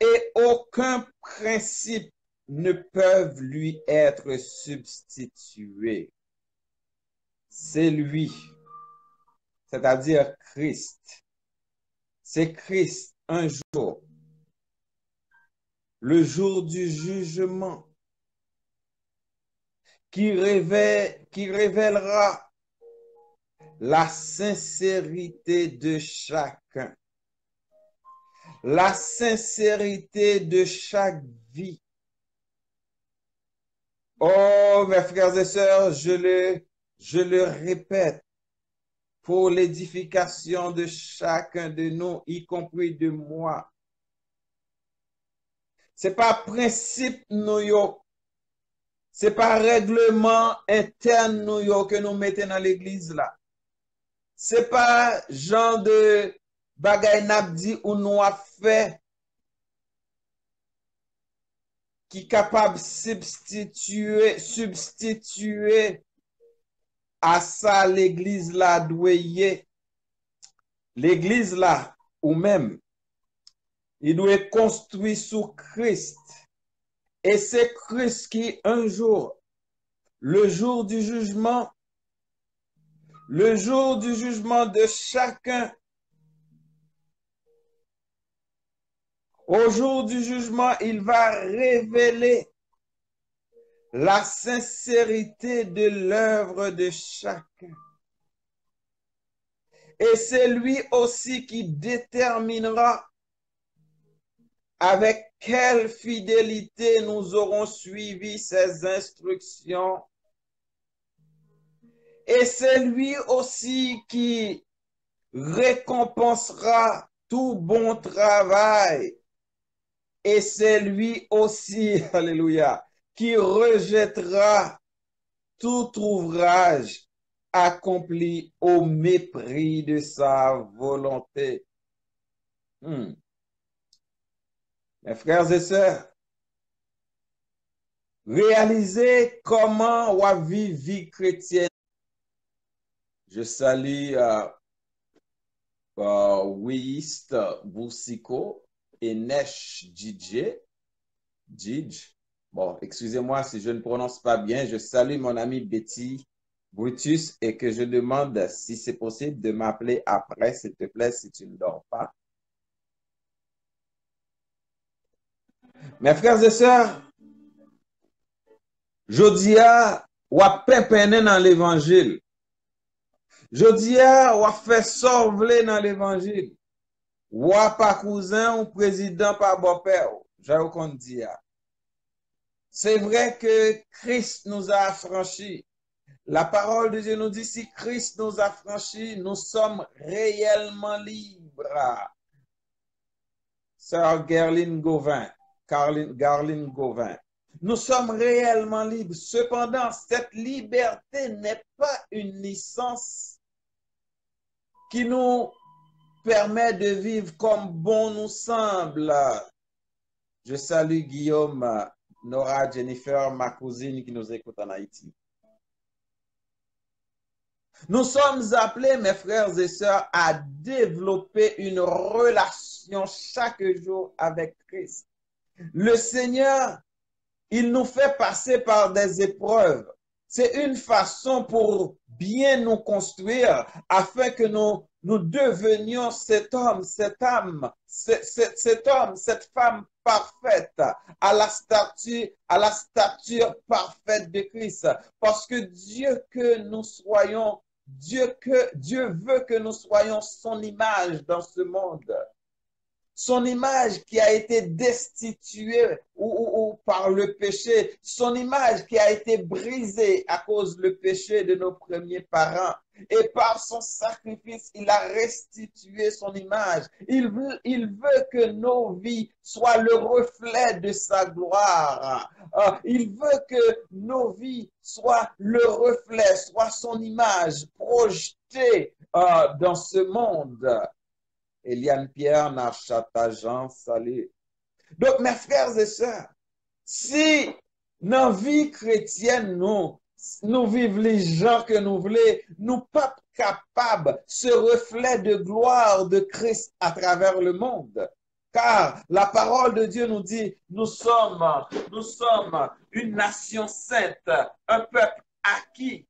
Speaker 1: et aucun principe ne peuvent lui être substitués. C'est lui, c'est-à-dire Christ. C'est Christ un jour, le jour du jugement, qui révélera la sincérité de chacun, la sincérité de chaque vie. Oh, mes frères et sœurs, je le répète, pour l'édification de chacun de nous, y compris de moi. C'est pas principe nous yo, c'est pas règlement interne nous yo que nous mettons dans l'église là. C'est pas genre de bagay nabdi ou nous a fait qui est capable de substituer à ça l'église là doué. L'église là ou même il doit être construit sous Christ. Et c'est Christ qui un jour, le jour du jugement de chacun, au jour du jugement, il va révéler la sincérité de l'œuvre de chacun. Et c'est lui aussi qui déterminera avec quelle fidélité nous aurons suivi ses instructions Et c'est lui aussi qui récompensera tout bon travail. Et c'est lui aussi, alléluia, qui rejettera tout ouvrage accompli au mépris de sa volonté. Mes frères et sœurs, réalisez comment on vit vie chrétienne. Je salue Wiyist Boussiko et Nesh Djidj. Bon, excusez-moi si je ne prononce pas bien. Je salue mon ami Betty Brutus et que je demande si c'est possible de m'appeler après, s'il te plaît, si tu ne dors pas. Mes frères et sœurs, jodia ou a pépéné dans l'évangile. Jodia ou a fait sauver dans l'évangile. Ou a pas cousin ou président par beau-père. J'ai qu'on dit. C'est vrai que Christ nous a affranchis. La parole de Dieu nous dit, si Christ nous a franchis, nous sommes réellement libres. Sœur Garline Gauvin. Nous sommes réellement libres. Cependant, cette liberté n'est pas une licence qui nous permet de vivre comme bon nous semble. Je salue Guillaume, Nora, Jennifer, ma cousine qui nous écoute en Haïti. Nous sommes appelés, mes frères et sœurs, à développer une relation chaque jour avec Christ. Le Seigneur, il nous fait passer par des épreuves. C'est une façon pour bien nous construire afin que nous devenions cet homme, cette âme, cet homme, cette femme parfaite à la stature parfaite de Christ. Parce que Dieu veut que nous soyons son image dans ce monde. Son image qui a été destituée ou par le péché, son image qui a été brisée à cause du péché de nos premiers parents. Et par son sacrifice, il a restitué son image. Il veut que nos vies soient le reflet de sa gloire. Il veut que nos vies soient le reflet, soient son image projetée dans ce monde. Eliane Pierre, Nachata Jean, salut. Donc, mes frères et sœurs, si dans la vie chrétienne, nous vivons les gens que nous voulons, nous pas capables ce reflet de gloire de Christ à travers le monde. Car la parole de Dieu nous dit, nous sommes une nation sainte, un peuple acquis.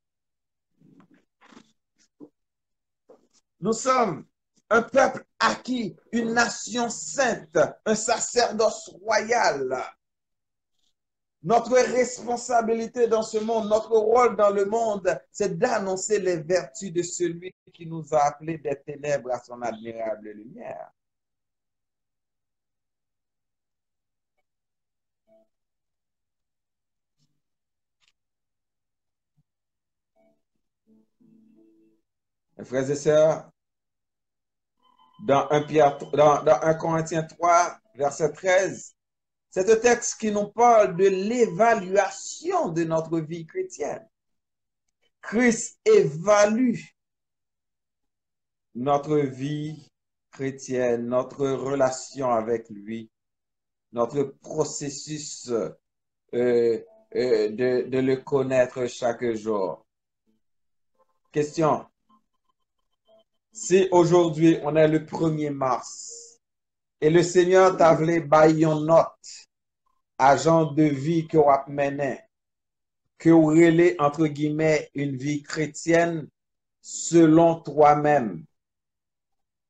Speaker 1: Nous sommes un peuple acquis, une nation sainte, un sacerdoce royal. Notre responsabilité dans ce monde, notre rôle dans le monde, c'est d'annoncer les vertus de celui qui nous a appelés des ténèbres à son admirable lumière. Mes frères et sœurs, dans 1 Corinthiens 3, verset 13, c'est un texte qui nous parle de l'évaluation de notre vie chrétienne. Christ évalue notre vie chrétienne, notre relation avec lui, notre processus de le connaître chaque jour. Question. Si aujourd'hui on est le 1er mars et le Seigneur t'a voulu bailler une note à genre de vie que vous menez, que vous relez entre guillemets une vie chrétienne selon toi-même,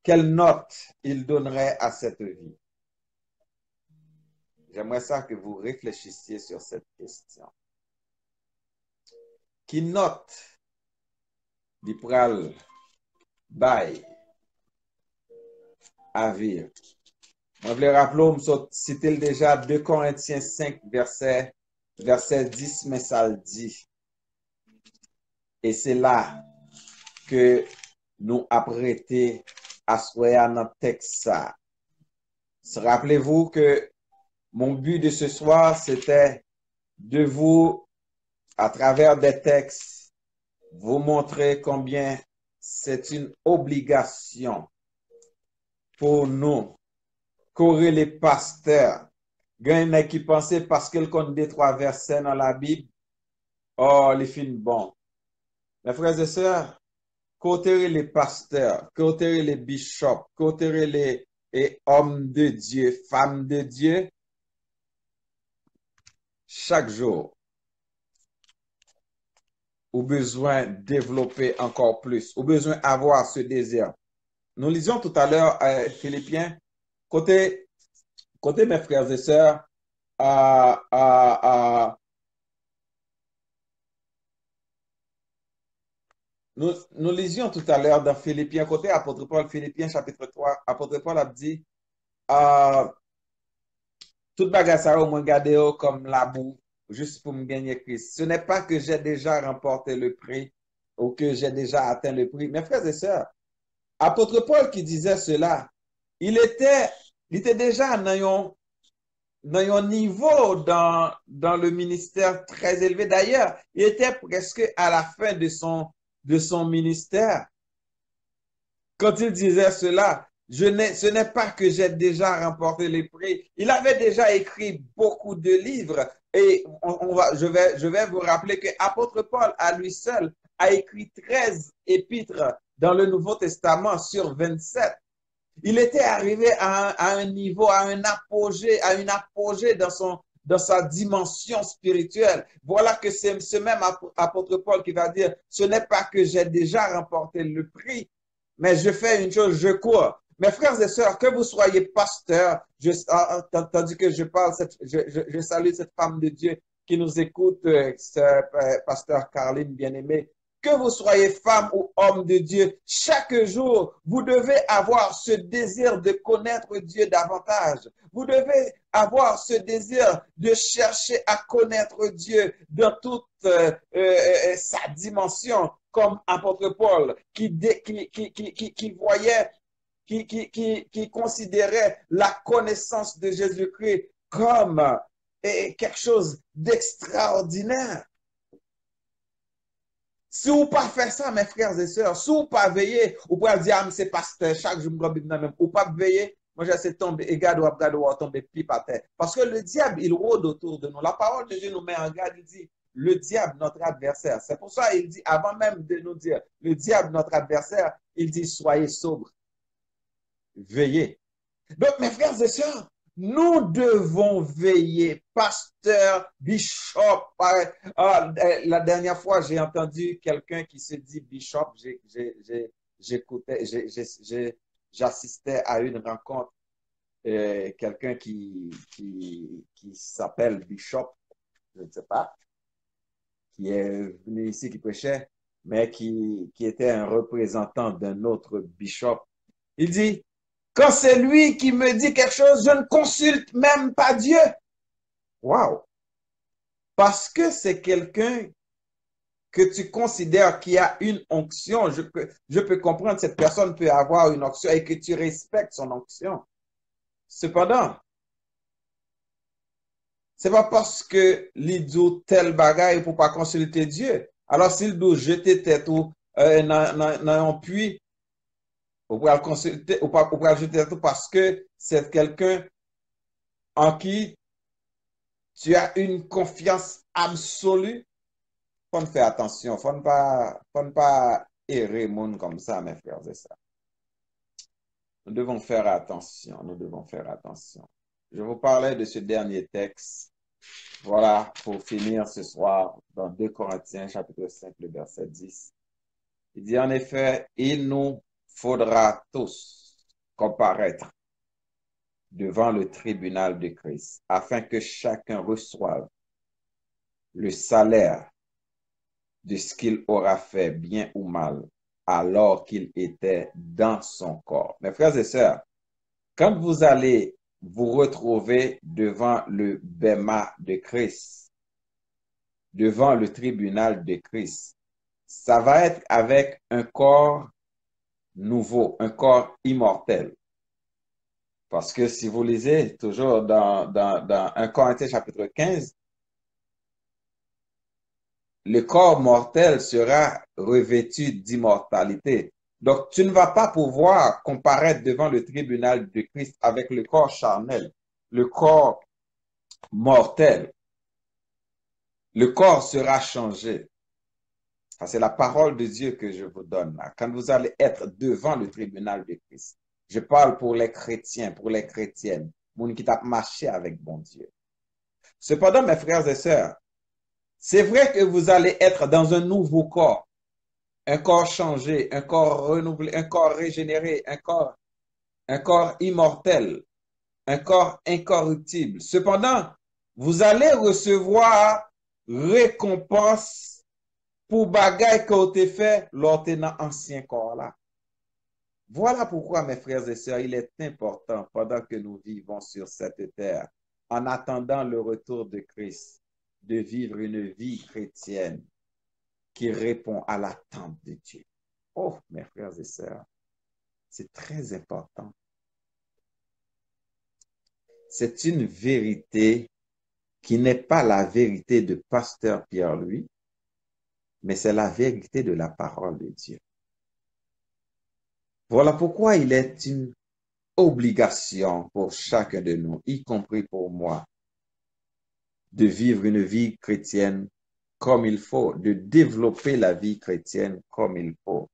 Speaker 1: quelle note il donnerait à cette vie? J'aimerais ça que vous réfléchissiez sur cette question. Qui note di pral bay à vivre? Je voulais rappeler, c'était déjà 2 Corinthiens 5, verset 10, mais ça le dit. Et c'est là que nous apprêtons à soyer à notre texte ça. Rappelez-vous que mon but de ce soir, c'était de vous, à travers des textes, vous montrer combien c'est une obligation pour nous, qu'auraient les pasteurs. Il y a qui pensaient parce qu'ils connaissent des trois versets dans la Bible, oh, les films bons. Mes frères et sœurs, côté les pasteurs, côté les bishops, côté les hommes de Dieu, femmes de Dieu, chaque jour, ou besoin de développer encore plus, ou besoin d'avoir ce désir. Nous lisions tout à l'heure, Philippiens, côté mes frères et sœurs, nous lisions tout à l'heure dans Philippiens, côté apôtre Paul, Philippiens chapitre 3, apôtre Paul a dit, euh, tout bagage ça au moins gardé comme la boue, juste pour me gagner Christ. Ce n'est pas que j'ai déjà remporté le prix ou que j'ai déjà atteint le prix. Mes frères et sœurs, apôtre Paul qui disait cela, il était déjà dans un niveau dans le ministère très élevé. D'ailleurs, il était presque à la fin de son ministère. Quand il disait cela, ce n'est pas que j'ai déjà remporté les prix. Il avait déjà écrit beaucoup de livres. Et je vais vous rappeler que l'apôtre Paul, à lui seul, a écrit 13 épîtres dans le Nouveau Testament sur 27. Il était arrivé à un niveau, à une apogée dans sa dimension spirituelle. Voilà que c'est ce même apôtre Paul qui va dire, ce n'est pas que j'ai déjà remporté le prix, mais je fais une chose, je cours. Mes frères et sœurs, que vous soyez pasteurs, tandis que je parle, je salue cette femme de Dieu qui nous écoute, pasteur Caroline bien-aimée. Que vous soyez femme ou homme de Dieu, chaque jour, vous devez avoir ce désir de connaître Dieu davantage. Vous devez avoir ce désir de chercher à connaître Dieu dans toute sa dimension, comme apôtre Paul, qui voyait, qui considérait la connaissance de Jésus-Christ comme quelque chose d'extraordinaire. Si vous pas faire ça, mes frères et sœurs, si vous pas veiller, vous pouvez dire, ah, c'est pasteur, chaque jour, je me même, ou pas veiller, moi, j'essaie de tomber, et garde, ou tomber pipe à terre. Parce que le diable, il rôde autour de nous. La parole de Dieu nous met en garde, il dit, le diable, notre adversaire. C'est pour ça, il dit, avant même de nous dire, le diable, notre adversaire, il dit, soyez sobres, veillez. Donc, mes frères et sœurs, nous devons veiller, pasteur, bishop. La dernière fois, j'ai entendu quelqu'un qui se dit bishop. J'écoutais, j'assistais à une rencontre, quelqu'un qui s'appelle bishop, je ne sais pas, qui est venu ici, qui prêchait, mais qui était un représentant d'un autre bishop. Il dit, quand c'est lui qui me dit quelque chose, je ne consulte même pas Dieu. Wow! Parce que c'est quelqu'un que tu considères qui a une onction. Je peux comprendre que cette personne peut avoir une onction et que tu respectes son onction. Cependant, c'est pas parce que l'idou tel bagaille pour pas consulter Dieu. Alors s'il doit jeter tête ou dans un puits, ou pour le consulter, ou pas pour jeter tête parce que c'est quelqu'un en qui tu as une confiance absolue. Faut faire attention, faut ne pas errer monde comme ça, mes frères et sœurs. Nous devons faire attention, nous devons faire attention. Je vous parlais de ce dernier texte. Voilà, pour finir ce soir, dans 2 Corinthiens, chapitre 5, le verset 10. Il dit en effet, il nous faudra tous comparaître devant le tribunal de Christ, afin que chacun reçoive le salaire de ce qu'il aura fait, bien ou mal, alors qu'il était dans son corps. Mes frères et sœurs, quand vous allez vous retrouver devant le bema de Christ, devant le tribunal de Christ, ça va être avec un corps nouveau, un corps immortel. Parce que si vous lisez toujours dans 1 Corinthiens chapitre 15, le corps mortel sera revêtu d'immortalité. Donc, tu ne vas pas pouvoir comparaître devant le tribunal de Christ avec le corps charnel, le corps mortel. Le corps sera changé. C'est la parole de Dieu que je vous donne là. Quand vous allez être devant le tribunal de Christ, je parle pour les chrétiens, pour les chrétiennes, monde qui t'a marché avec bon Dieu. Cependant, mes frères et sœurs, c'est vrai que vous allez être dans un nouveau corps, un corps changé, un corps renouvelé, un corps régénéré, un corps immortel, un corps incorruptible. Cependant, vous allez recevoir récompense pour bagaille qui ont été fait lors de l'ancien corps là. Voilà pourquoi, mes frères et sœurs, il est important pendant que nous vivons sur cette terre, en attendant le retour de Christ, de vivre une vie chrétienne qui répond à l'attente de Dieu. Oh, mes frères et sœurs, c'est très important. C'est une vérité qui n'est pas la vérité de Pasteur Pierre-Louis, mais c'est la vérité de la parole de Dieu. Voilà pourquoi il est une obligation pour chacun de nous, y compris pour moi, de vivre une vie chrétienne comme il faut, de développer la vie chrétienne comme il faut.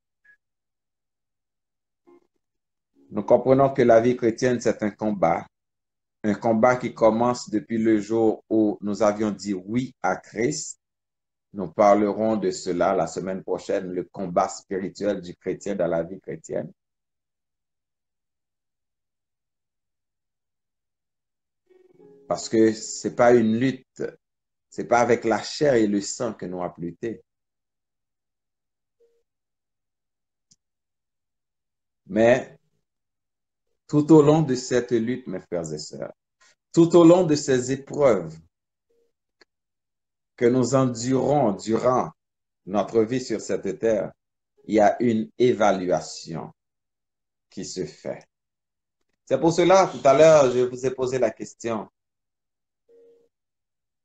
Speaker 1: Nous comprenons que la vie chrétienne, c'est un combat qui commence depuis le jour où nous avions dit oui à Christ. Nous parlerons de cela la semaine prochaine, le combat spirituel du chrétien dans la vie chrétienne. Parce que c'est pas une lutte, c'est pas avec la chair et le sang que nous avons lutté. Mais tout au long de cette lutte, mes frères et sœurs, tout au long de ces épreuves que nous endurons durant notre vie sur cette terre, il y a une évaluation qui se fait. C'est pour cela, tout à l'heure, je vous ai posé la question,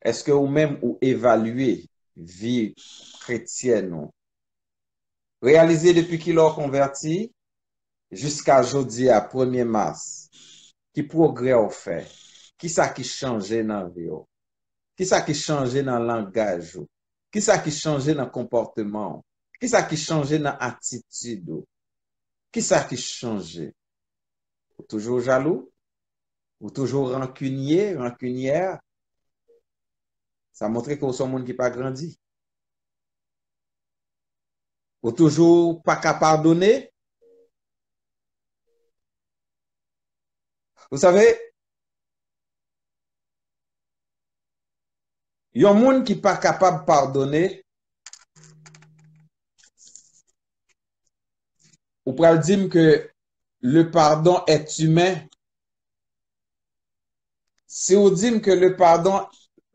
Speaker 1: est-ce que vous-même vous évaluez vie chrétienne, ou réalisé depuis qu'il a converti jusqu'à jeudi à 1er mars, qui progrès au fait, qui ça qui changé dans la vie, qui ça qui changé dans le langage, qui ça qui changé dans le comportement, qui ça qui changé dans l'attitude, qui ça qui changé, ou toujours jaloux, ou toujours rancunier, rancunière, ça montre que vous êtes un monde qui pas grandi. Ou toujours pas qu'à pardonner. Vous savez, il y a un monde qui pas capable de pardonner, ou pour dire que le pardon est humain. Si vous dites que le pardon,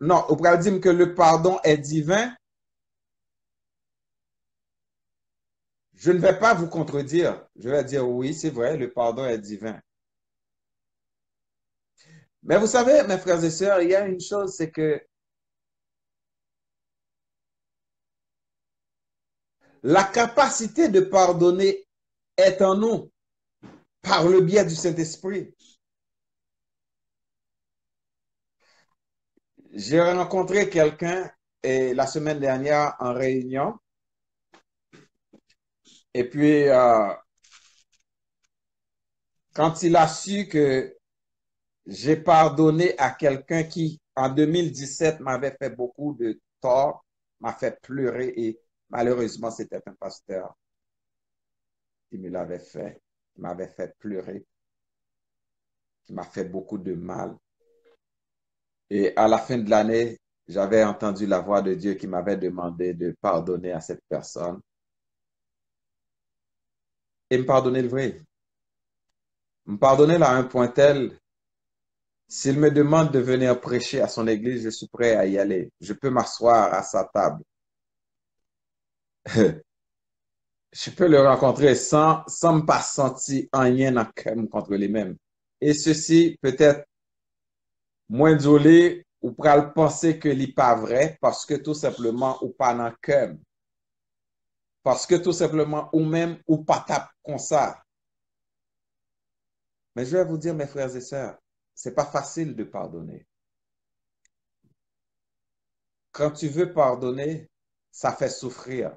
Speaker 1: non, vous pouvez dire que le pardon est divin, je ne vais pas vous contredire. Je vais dire oui, c'est vrai, le pardon est divin. Mais vous savez, mes frères et sœurs, il y a une chose, c'est que la capacité de pardonner est en nous par le biais du Saint-Esprit. J'ai rencontré quelqu'un la semaine dernière en réunion. Et puis, quand il a su que j'ai pardonné à quelqu'un qui, en 2017, m'avait fait beaucoup de tort, m'a fait pleurer et malheureusement, c'était un pasteur qui me l'avait fait, qui m'avait fait pleurer, qui m'a fait beaucoup de mal. Et à la fin de l'année, j'avais entendu la voix de Dieu qui m'avait demandé de pardonner à cette personne et me pardonner le vrai. Me pardonner là à un point tel, s'il me demande de venir prêcher à son église, je suis prêt à y aller. Je peux m'asseoir à sa table. je peux le rencontrer sans me pas sentir rien dans le cœur contre lui-même. Et ceci peut-être moins joli ou pral penser que n'est pas vrai parce que tout simplement ou pas dans le cœur. Parce que tout simplement ou même ou pas cap comme ça. Mais je vais vous dire, mes frères et sœurs, c'est pas facile de pardonner. Quand tu veux pardonner, ça fait souffrir.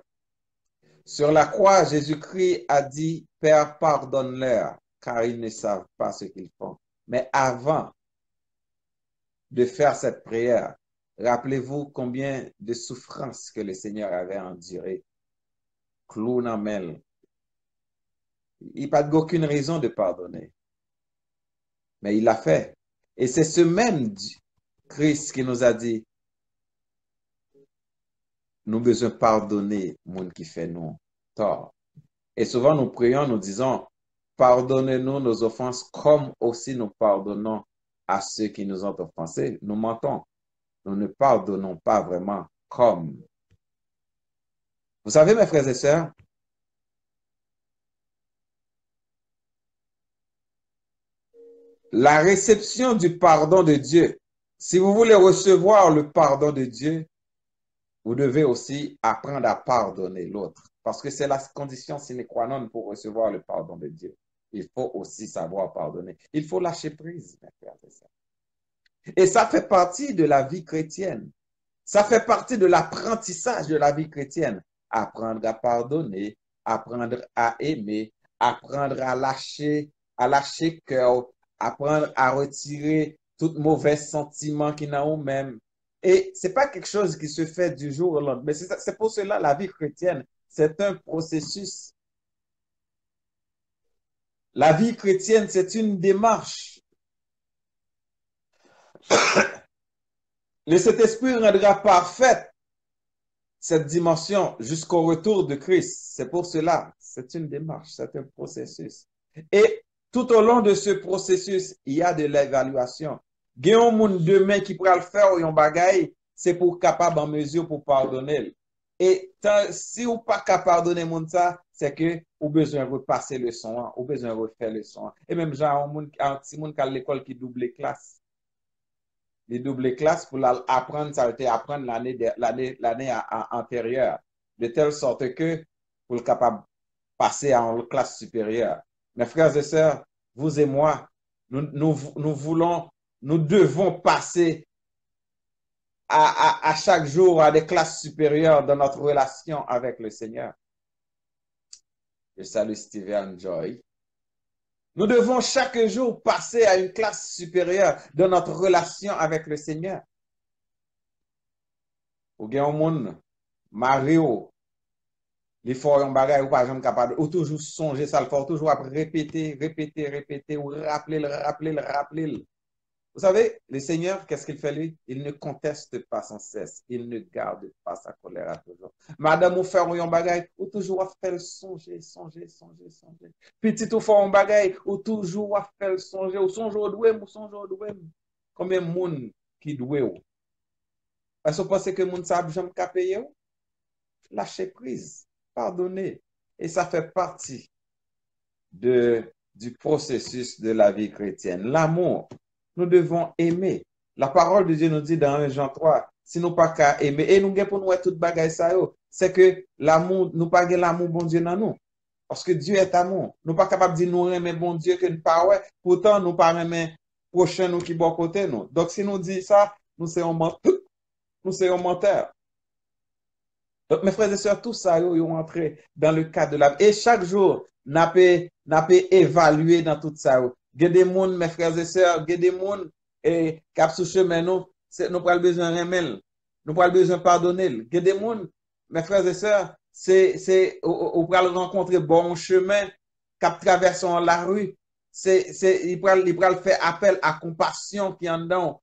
Speaker 1: Sur la croix, Jésus-Christ a dit, Père, pardonne-leur, car ils ne savent pas ce qu'ils font. Mais avant de faire cette prière, rappelez-vous combien de souffrances que le Seigneur avait endurées. Clou dans mêle. Il n'a pas aucune raison de pardonner. Mais il l'a fait. Et c'est ce même Christ qui nous a dit, nous besoin pardonner monde qui fait nous tort. Et souvent nous prions, nous disons, pardonnez-nous nos offenses comme aussi nous pardonnons à ceux qui nous ont offensés. Nous mentons. Nous ne pardonnons pas vraiment comme. Vous savez, mes frères et sœurs, la réception du pardon de Dieu, si vous voulez recevoir le pardon de Dieu, vous devez aussi apprendre à pardonner l'autre. Parce que c'est la condition sine qua non pour recevoir le pardon de Dieu. Il faut aussi savoir pardonner. Il faut lâcher prise, mes frères et sœurs. Et ça fait partie de la vie chrétienne. Ça fait partie de l'apprentissage de la vie chrétienne. Apprendre à pardonner, apprendre à aimer, apprendre à lâcher cœur, apprendre à retirer tout mauvais sentiment qui n'a nous-mêmes. Et c'est pas quelque chose qui se fait du jour au lendemain. Mais c'est pour cela la vie chrétienne, c'est un processus. La vie chrétienne, c'est une démarche. Le Saint-Esprit rendra parfaite cette dimension jusqu'au retour de Christ. C'est pour cela, c'est une démarche, c'est un processus. Et tout au long de ce processus, il y a de l'évaluation. Il y a un monde demain qui pourra le faire ou un bagay, c'est pour capable en mesure pour pardonner. Et si ou pas capable pardonner monde ça, c'est que ou besoin de repasser le son, ou besoin de refaire le son. Et même genre un petit monde qui a l'école qui double classe. Les doubles classes pour apprendre, ça a été apprendre l'année antérieure, de telle sorte que pour le capable passer en classe supérieure. Mes frères et sœurs, vous et moi, nous devons passer à chaque jour à des classes supérieures dans notre relation avec le Seigneur. Je salue Steven Joy. Nous devons chaque jour passer à une classe supérieure dans notre relation avec le Seigneur. Ou gen yon moun, Mario, li fò yon bagay ou pas jamais capable, ou toujours songer ça, le faut toujours répéter, ou rappeler. Vous savez, le Seigneur, qu'est-ce qu'il fait lui? Il ne conteste pas sans cesse. Il ne garde pas sa colère à toujours. Madame ou faire yon bagay, ou toujours à faire songer. Petit ou faire yon bagay, ou toujours à faire songer, ou songer ou douem. Combien de moun qui doué ou? Est-ce que vous pensez que moun sa jamais payer ou? Lâcher prise, pardonner. Et ça fait partie du processus de la vie chrétienne. L'amour, nous devons aimer. La parole de Dieu nous dit dans 1 Jean 3, si nous pas qu'à aimer, et nous pour nous tout bagay ça yo, c'est que l'amour, nous pas l'amour bon Dieu dans nous. Parce que Dieu est amour. Nous pas capable de dire nous aimer bon Dieu que nous pas ouais, pourtant nous pas aimer prochain nous qui bon côté nous. Donc si nous dit ça, nous sommes menteurs. Donc, mes frères et sœurs, tout ça, ils ont entré dans le cadre de la vie. Et chaque jour, n'a pas évalué dans tout ça. Il y a des gens, mes frères et sœurs, il y a des gens qui ont sous chemin, nous pas besoin de remettre, nous pas besoin de pardonner. Il y a des gens, mes frères et sœurs, on peut rencontrer bon chemin, qui traversent la rue, ils peuvent faire appel à compassion qui en dedans,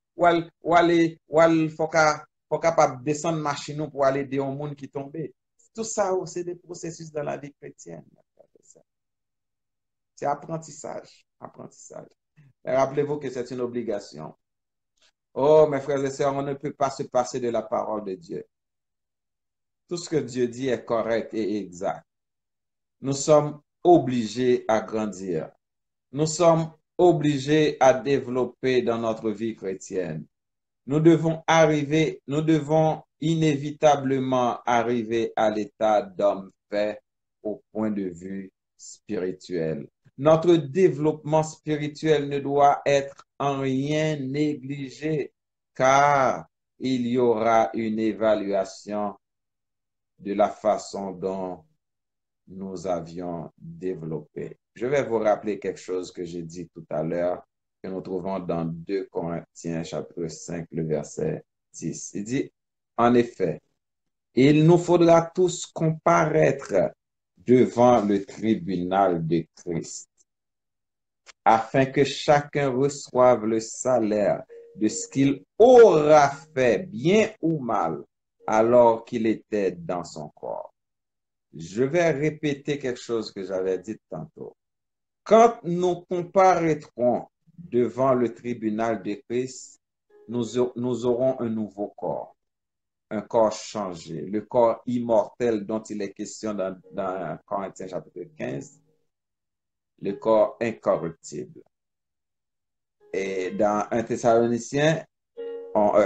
Speaker 1: faut capable de descendre machine pour aller aider un monde qui tombe. Tout ça, c'est des processus dans la vie chrétienne. C'est apprentissage. Rappelez-vous que c'est une obligation. Oh, mes frères et sœurs, on ne peut pas se passer de la parole de Dieu. Tout ce que Dieu dit est correct et exact. nous sommes obligés à grandir. Nous sommes obligés à développer dans notre vie chrétienne. Nous devons inévitablement arriver à l'état d'homme fait au point de vue spirituel. Notre développement spirituel ne doit être en rien négligé, car il y aura une évaluation de la façon dont nous avions développé. Je vais vous rappeler quelque chose que j'ai dit tout à l'heure, que nous trouvons dans 2 Corinthiens chapitre 5, le verset 10. Il dit, en effet, il nous faudra tous comparaître devant le tribunal de Christ, afin que chacun reçoive le salaire de ce qu'il aura fait, bien ou mal, alors qu'il était dans son corps. Je vais répéter quelque chose que j'avais dit tantôt. Quand nous comparaîtrons devant le tribunal de Christ, nous aurons un nouveau corps, un corps changé, le corps immortel dont il est question dans Corinthiens chapitre 15, le corps incorruptible. Et dans 1 Thessaloniciens,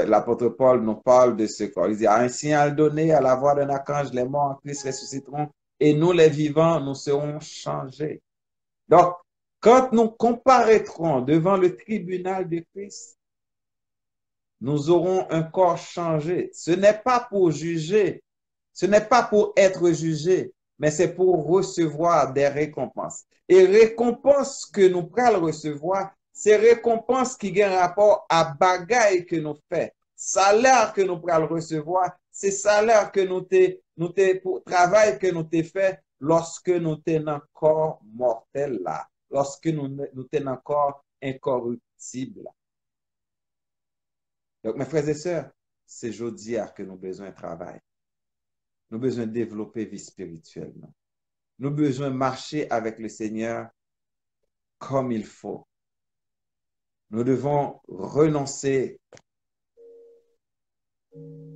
Speaker 1: l'apôtre Paul nous parle de ce corps. Il dit, un signal donné à la voix d'un archange, les morts en Christ ressusciteront et nous, les vivants, nous serons changés. Donc, quand nous comparaîtrons devant le tribunal de Christ, nous aurons un corps changé. Ce n'est pas pour juger, ce n'est pas pour être jugé, mais c'est pour recevoir des récompenses. Et récompenses que nous pourrons recevoir, c'est récompenses qui ont rapport à bagaille que nous faisons. Salaire que nous pourrons recevoir, c'est salaire que pour travail que nous t'ai fait lorsque nous t'es encore mortel là, lorsque nous t'es encore incorruptible. Donc, mes frères et sœurs, c'est aujourd'hui que nous avons besoin de travail. Nous avons besoin de développer vie spirituelle. Nous avons besoin de marcher avec le Seigneur comme il faut. Nous devons renoncer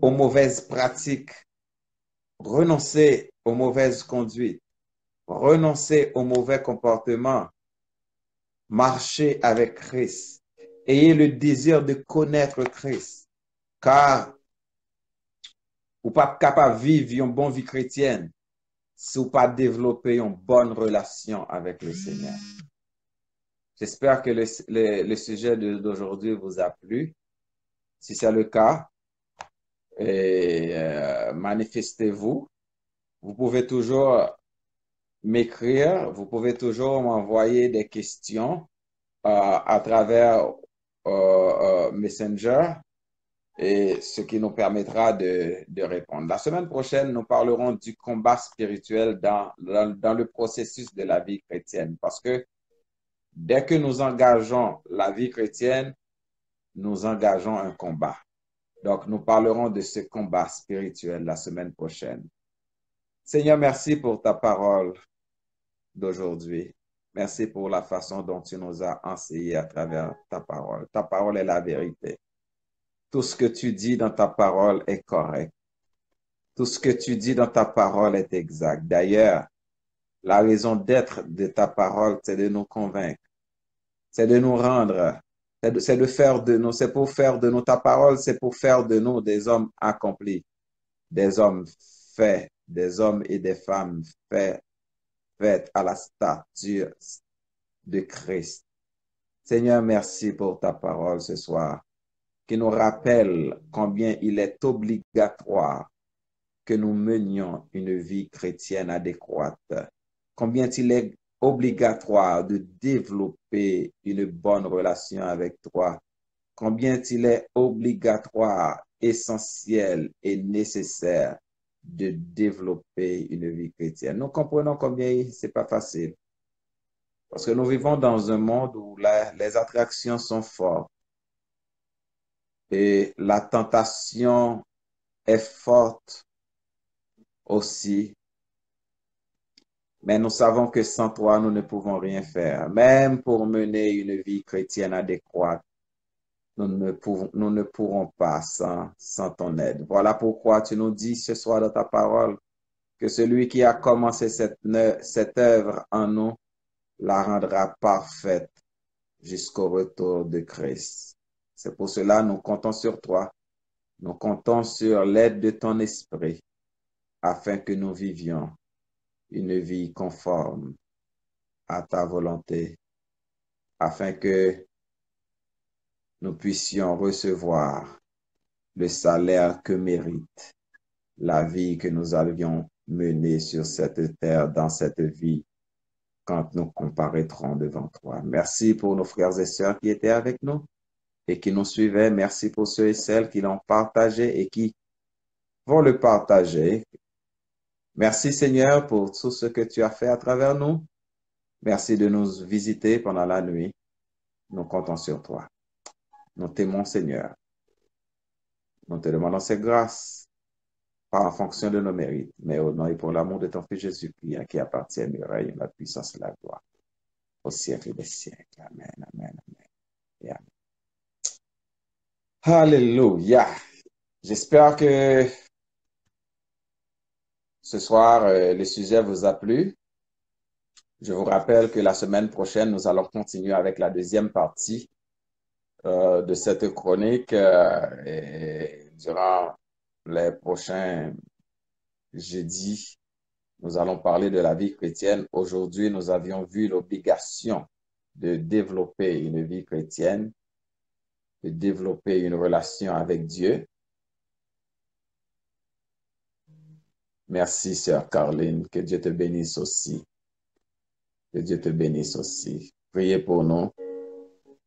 Speaker 1: aux mauvaises pratiques, renoncer aux mauvaises conduites, renoncer aux mauvais comportements, marcher avec Christ. Ayez le désir de connaître Christ, car vous n'êtes pas capable de vivre une bonne vie chrétienne si vous n'avez pas développé une bonne relation avec le Seigneur. J'espère que le sujet d'aujourd'hui vous a plu. Si c'est le cas, manifestez-vous. Vous pouvez toujours m'écrire, vous pouvez toujours m'envoyer des questions à travers Messenger, et ce qui nous permettra de répondre. La semaine prochaine, nous parlerons du combat spirituel dans le processus de la vie chrétienne, parce que dès que nous engageons la vie chrétienne, nous engageons un combat. Donc, nous parlerons de ce combat spirituel la semaine prochaine. Seigneur, merci pour ta parole d'aujourd'hui. Merci pour la façon dont tu nous as enseigné à travers ta parole. Ta parole est la vérité. Tout ce que tu dis dans ta parole est correct. Tout ce que tu dis dans ta parole est exact. D'ailleurs, la raison d'être de ta parole, c'est de nous convaincre. C'est de nous rendre. C'est de faire de nous. C'est pour faire de nous ta parole. C'est pour faire de nous des hommes accomplis. Des hommes faits. Des hommes et des femmes faits à la stature de Christ. Seigneur, merci pour ta parole ce soir, qui nous rappelle combien il est obligatoire que nous menions une vie chrétienne adéquate, combien il est obligatoire de développer une bonne relation avec toi, combien il est obligatoire, essentiel et nécessaire de développer une vie chrétienne. Nous comprenons combien c'est pas facile, parce que nous vivons dans un monde où les attractions sont fortes et la tentation est forte aussi. Mais nous savons que sans toi, nous ne pouvons rien faire. Même pour mener une vie chrétienne adéquate, nous ne pourrons pas sans ton aide. Voilà pourquoi tu nous dis ce soir dans ta parole que celui qui a commencé cette œuvre en nous la rendra parfaite jusqu'au retour de Christ. C'est pour cela nous comptons sur toi. Nous comptons sur l'aide de ton esprit afin que nous vivions une vie conforme à ta volonté, afin que nous puissions recevoir le salaire que mérite la vie que nous avions menée sur cette terre, dans cette vie, quand nous comparaîtrons devant toi. Merci pour nos frères et sœurs qui étaient avec nous et qui nous suivaient. Merci pour ceux et celles qui l'ont partagé et qui vont le partager. Merci Seigneur pour tout ce que tu as fait à travers nous. Merci de nous visiter pendant la nuit. Nous comptons sur toi. Nous t'aimons Seigneur. Nous te demandons ces grâces, pas en fonction de nos mérites, mais au nom et pour l'amour de ton Fils Jésus-Christ, à qui appartient le règne, la puissance et la gloire, au siècle des siècles. Amen, amen, amen. Et amen. Alléluia. J'espère que ce soir, le sujet vous a plu. Je vous rappelle que la semaine prochaine, nous allons continuer avec la deuxième partie de cette chronique et durant les prochains jeudis. Nous allons parler de la vie chrétienne. Aujourd'hui, nous avions vu l'obligation de développer une vie chrétienne, de développer une relation avec Dieu. Merci, sœur Caroline. Que Dieu te bénisse aussi. Que Dieu te bénisse aussi. Priez pour nous.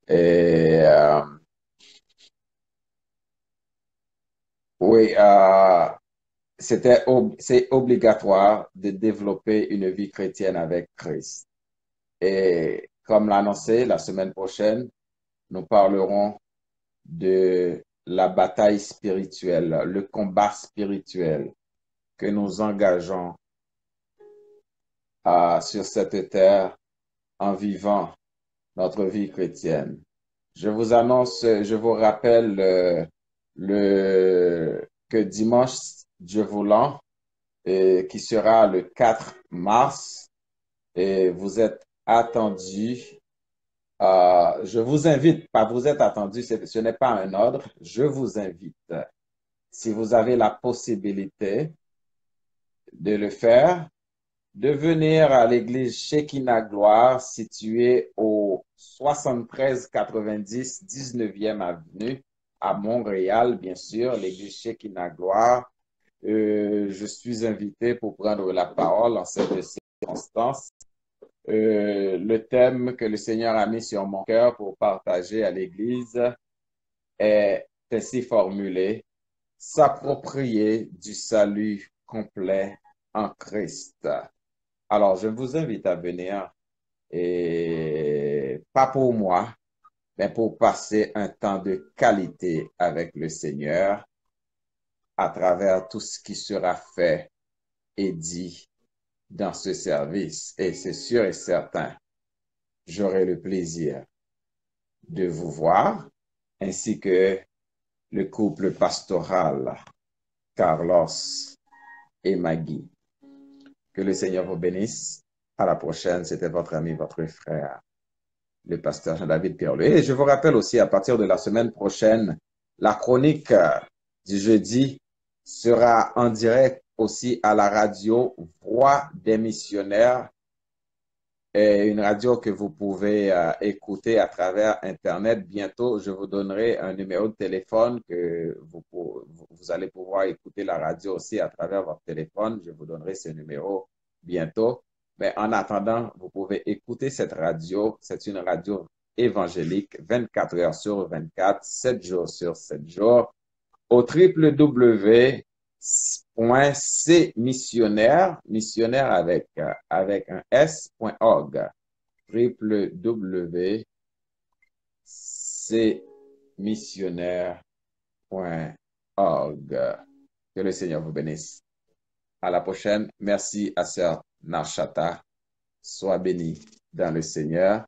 Speaker 1: Et oui, c'est obligatoire de développer une vie chrétienne avec Christ. Et comme l'annoncé, la semaine prochaine, nous parlerons de la bataille spirituelle, le combat spirituel que nous engageons sur cette terre en vivant notre vie chrétienne. Je vous annonce, je vous rappelle que dimanche, Dieu voulant, qui sera le 4 mars, et vous êtes attendus. Je vous invite, pas vous êtes attendus, ce n'est pas un ordre, je vous invite, si vous avez la possibilité de le faire, de venir à l'église Shekinah Gloire située au 7390 19e avenue à Montréal, bien sûr, l'église Shekinah Gloire. Je suis invité pour prendre la parole en cette circonstance. Le thème que le Seigneur a mis sur mon cœur pour partager à l'église est ainsi formulé: s'approprier du salut complet en Christ. Alors, je vous invite à venir, et pas pour moi, mais pour passer un temps de qualité avec le Seigneur à travers tout ce qui sera fait et dit dans ce service. Et c'est sûr et certain, j'aurai le plaisir de vous voir, ainsi que le couple pastoral, Carlos et Maggie. Que le Seigneur vous bénisse. À la prochaine, c'était votre ami, votre frère, le pasteur Jean-David Pierre-Louis. Et je vous rappelle aussi, à partir de la semaine prochaine, la chronique du jeudi sera en direct aussi à la radio Voix des missionnaires, et une radio que vous pouvez écouter à travers Internet. Bientôt, je vous donnerai un numéro de téléphone que vous allez pouvoir écouter la radio aussi à travers votre téléphone. Je vous donnerai ce numéro bientôt. Mais en attendant, vous pouvez écouter cette radio. C'est une radio évangélique 24 heures sur 24, 7 jours sur 7 jours, au www.cmissionnaire, missionnaire avec un s.org, www.cmissionnaire.org. Que le Seigneur vous bénisse. À la prochaine. Merci à sœur Narshata. Sois béni dans le Seigneur.